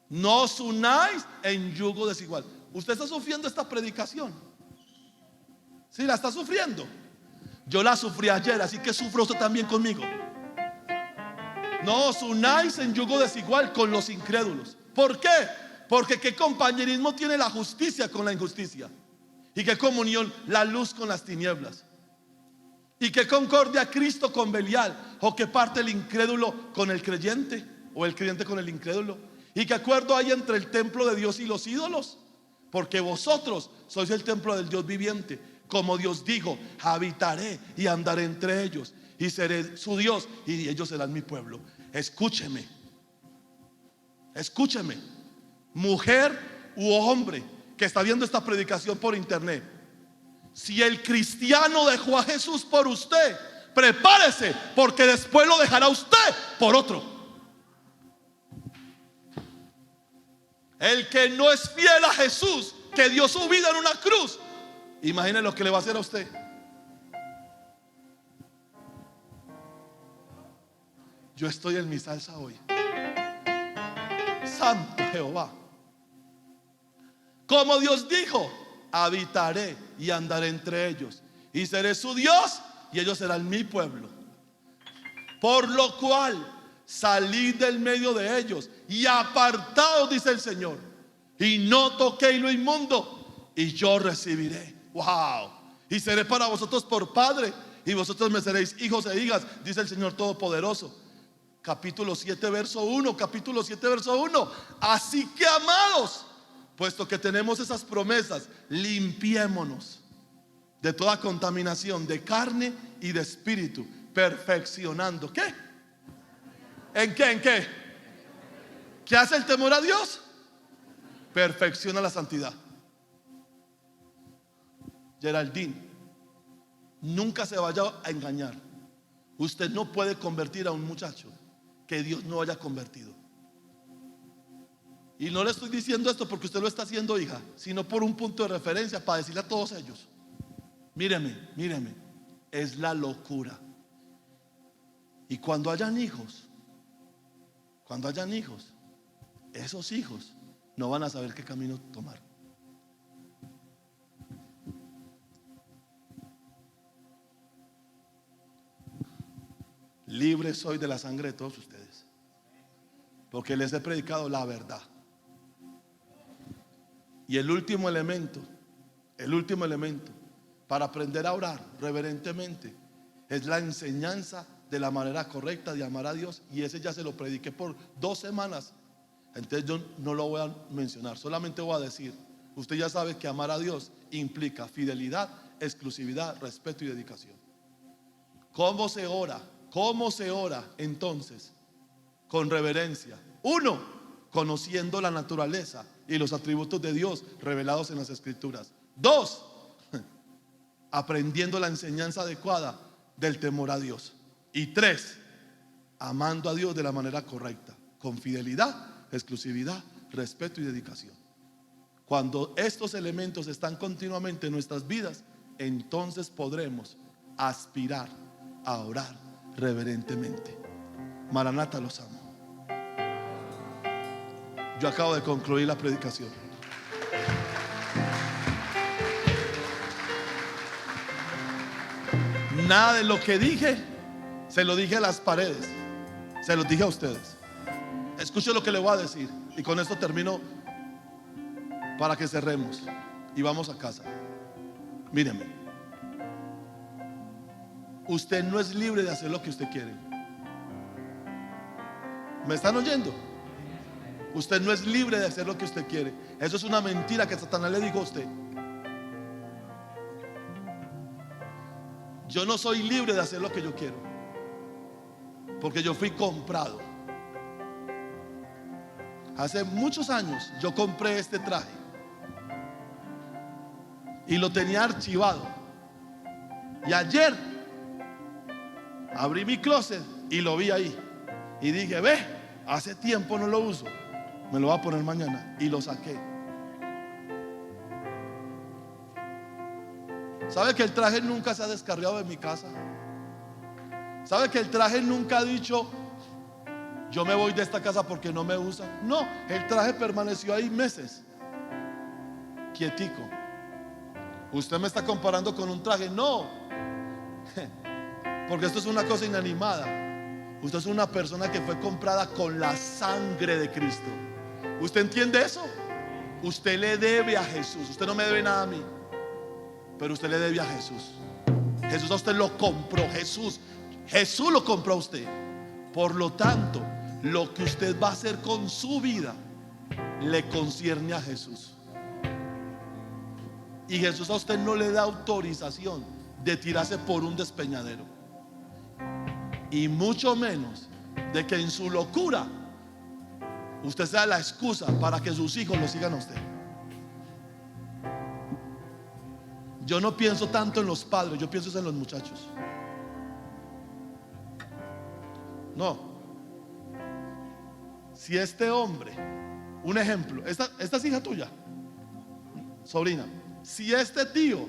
No os unáis en yugo desigual. ¿Usted está sufriendo esta predicación? ¿Sí la está sufriendo? Yo la sufrí ayer, así que sufro usted también conmigo. No os unáis en yugo desigual con los incrédulos. ¿Por qué? Porque qué compañerismo tiene la justicia con la injusticia, y qué comunión la luz con las tinieblas, y qué concordia Cristo con Belial, o qué parte el incrédulo con el creyente, o el creyente con el incrédulo, y qué acuerdo hay entre el templo de Dios y los ídolos. Porque vosotros sois el templo del Dios viviente, como Dios dijo: habitaré y andaré entre ellos, y seré su Dios y ellos serán mi pueblo. Escúcheme, escúcheme, mujer u hombre que está viendo esta predicación por internet. Si el cristiano dejó a Jesús por usted, prepárese, porque después lo dejará usted por otro. El que no es fiel a Jesús, que dio su vida en una cruz, imagine lo que le va a hacer a usted. Yo estoy en mi salsa hoy. Santo Jehová. Como Dios dijo: habitaré y andaré entre ellos, y seré su Dios y ellos serán mi pueblo. Por lo cual salid del medio de ellos y apartaos, dice el Señor, y no toquéis lo inmundo, y yo recibiré. Wow. Y seré para vosotros por padre, y vosotros me seréis hijos e hijas, dice el Señor Todopoderoso. Capítulo 7 verso 1. Capítulo 7 verso 1. Así que, amados, puesto que tenemos esas promesas, limpiémonos de toda contaminación de carne y de espíritu, perfeccionando. ¿Qué? ¿En qué? ¿En qué? ¿Qué hace el temor a Dios? Perfecciona la santidad. Geraldine, nunca se vaya a engañar. Usted no puede convertir a un muchacho que Dios no haya convertido. Y no le estoy diciendo esto porque usted lo está haciendo, hija, sino por un punto de referencia para decirle a todos ellos: míreme, míreme, es la locura. Y cuando hayan hijos, esos hijos no van a saber qué camino tomar. libre soy de la sangre de todos ustedes, porque les he predicado la verdad. Y el último elemento para aprender a orar reverentemente es la enseñanza de la manera correcta de amar a Dios. Y ese ya se lo prediqué por 2 semanas. Entonces yo no lo voy a mencionar, solamente voy a decir: usted ya sabe que amar a Dios implica fidelidad, exclusividad, respeto y dedicación. ¿Cómo se ora? ¿Cómo se ora entonces? Con reverencia. 1, conociendo la naturaleza y los atributos de Dios revelados en las Escrituras. 2, aprendiendo la enseñanza adecuada del temor a Dios. Y 3, amando a Dios de la manera correcta, con fidelidad, exclusividad, respeto y dedicación. Cuando estos elementos están continuamente en nuestras vidas, entonces podremos aspirar a orar reverentemente. Maranata, los amo. Yo acabo de concluir la predicación. Nada de lo que dije se lo dije a las paredes, se lo dije a ustedes. Escuche lo que le voy a decir, y con esto termino para que cerremos y vamos a casa. Míreme, usted no es libre de hacer lo que usted quiere. ¿Me están oyendo? Usted no es libre de hacer lo que usted quiere. Eso es una mentira que Satanás le dijo a usted. Yo no soy libre de hacer lo que yo quiero, porque yo fui comprado. Hace muchos años yo compré este traje y lo tenía archivado. Y ayer abrí mi closet y lo vi ahí. Y dije: ve, hace tiempo no lo uso, me lo voy a poner mañana. Y lo saqué. ¿Sabe que el traje nunca se ha descarriado de mi casa? ¿Sabe que el traje nunca ha dicho: yo me voy de esta casa porque no me usa? No, el traje permaneció ahí meses, quietico. Usted me está comparando con un traje. No, porque esto es una cosa inanimada. Usted es una persona que fue comprada con la sangre de Cristo. ¿Usted entiende eso? Usted le debe a Jesús. Usted no me debe nada a mí, pero usted le debe a Jesús. Jesús a usted lo compró. Jesús lo compró a usted. Por lo tanto, lo que usted va a hacer con su vida le concierne a Jesús. Y Jesús a usted no le da autorización de tirarse por un despeñadero, y mucho menos de que en su locura usted sea la excusa para que sus hijos lo sigan a usted. Yo no pienso tanto en los padres, yo pienso en los muchachos. No. Si este hombre, un ejemplo, esta es hija tuya, sobrina. Si este tío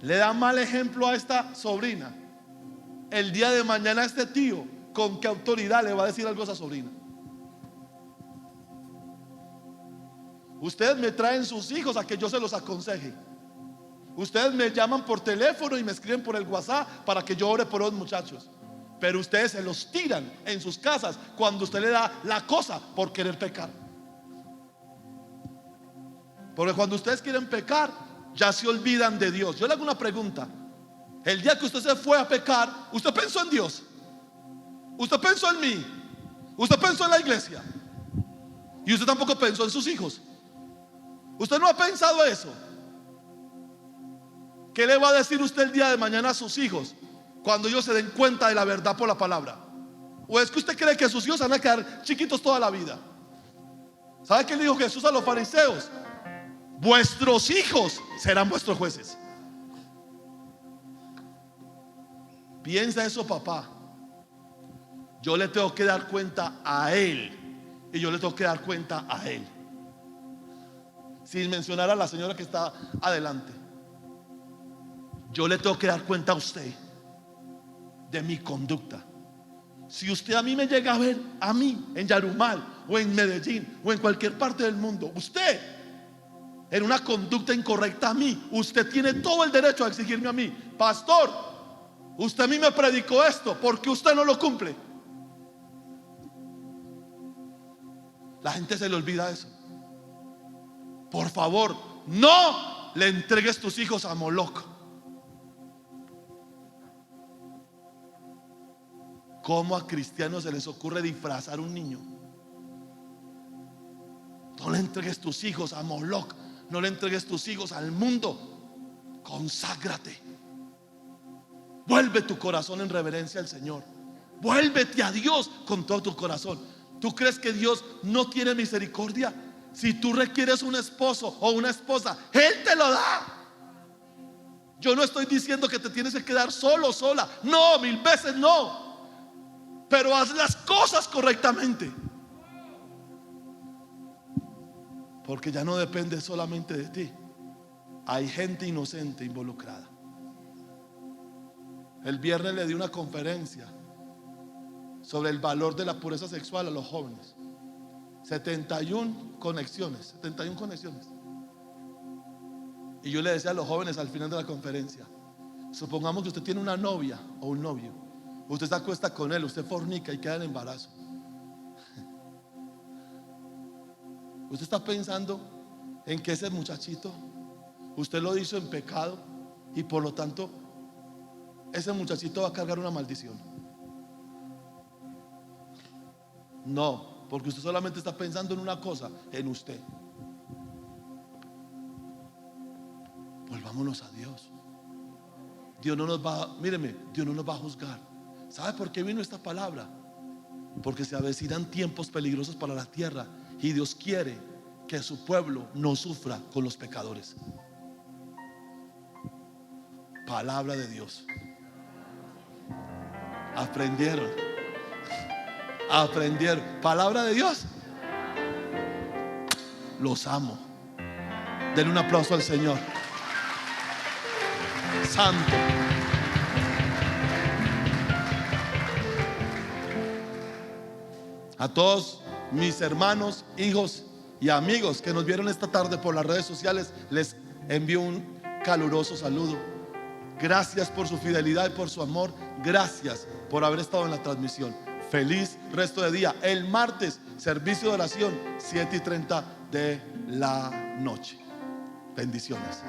le da mal ejemplo a esta sobrina, el día de mañana este tío, ¿con qué autoridad le va a decir algo a esa sobrina? Ustedes me traen sus hijos a que yo se los aconseje. Ustedes me llaman por teléfono y me escriben por el WhatsApp para que yo ore por los muchachos. Pero ustedes se los tiran en sus casas cuando usted le da la cosa por querer pecar. Porque cuando ustedes quieren pecar, ya se olvidan de Dios. Yo le hago una pregunta: el día que usted se fue a pecar, ¿usted pensó en Dios? ¿Usted pensó en mí? ¿Usted pensó en la iglesia? Y usted tampoco pensó en sus hijos. ¿Usted no ha pensado eso? ¿Qué le va a decir usted el día de mañana a sus hijos cuando ellos se den cuenta de la verdad por la palabra? ¿O es que usted cree que sus hijos van a quedar chiquitos toda la vida? ¿Sabe qué le dijo Jesús a los fariseos? Vuestros hijos serán vuestros jueces. Piensa eso, papá. Yo le tengo que dar cuenta a él, y yo le tengo que dar cuenta a él, sin mencionar a la señora que está adelante. Yo le tengo que dar cuenta a usted de mi conducta. Si usted a mí me llega a ver, a mí en Yarumal o en Medellín o en cualquier parte del mundo, usted en una conducta incorrecta a mí, usted tiene todo el derecho a exigirme a mí: pastor, Usted a mí me predicó esto, ¿por qué usted no lo cumple? La gente se le olvida eso. Por favor, no le entregues tus hijos a Moloch. ¿Cómo a cristianos se les ocurre disfrazar un niño? No le entregues tus hijos a Moloch. No le entregues tus hijos al mundo. Conságrate. Vuelve tu corazón en reverencia al Señor. Vuélvete a Dios con todo tu corazón. ¿Tú crees que Dios no tiene misericordia? Si tú requieres un esposo o una esposa, Él te lo da. Yo no estoy diciendo que te tienes que quedar solo, sola. No, 1000 veces no. Pero haz las cosas correctamente. Porque ya no depende solamente de ti. Hay gente inocente involucrada. El viernes le di una conferencia sobre el valor de la pureza sexual a los jóvenes. 71 conexiones. Y yo le decía a los jóvenes al final de la conferencia: supongamos que usted tiene una novia o un novio. Usted se acuesta con él, usted fornica y queda en embarazo. Usted está pensando en que ese muchachito usted lo hizo en pecado y por lo tanto ese muchachito va a cargar una maldición. No, porque usted solamente está pensando en una cosa, en usted. Volvámonos a Dios. Dios no nos va, míreme, Dios no nos va a juzgar. ¿Sabe por qué vino esta palabra? Porque se avecinan tiempos peligrosos para la tierra y Dios quiere que su pueblo no sufra con los pecadores. Palabra de Dios. Aprendieron. Palabra de Dios. Los amo. Denle un aplauso al Señor. Santo. A todos mis hermanos, hijos y amigos que nos vieron esta tarde por las redes sociales, les envío un caluroso saludo. Gracias por su fidelidad y por su amor. Gracias por haber estado en la transmisión. Feliz resto de día. El martes, servicio de oración, 7:30 de la noche. Bendiciones.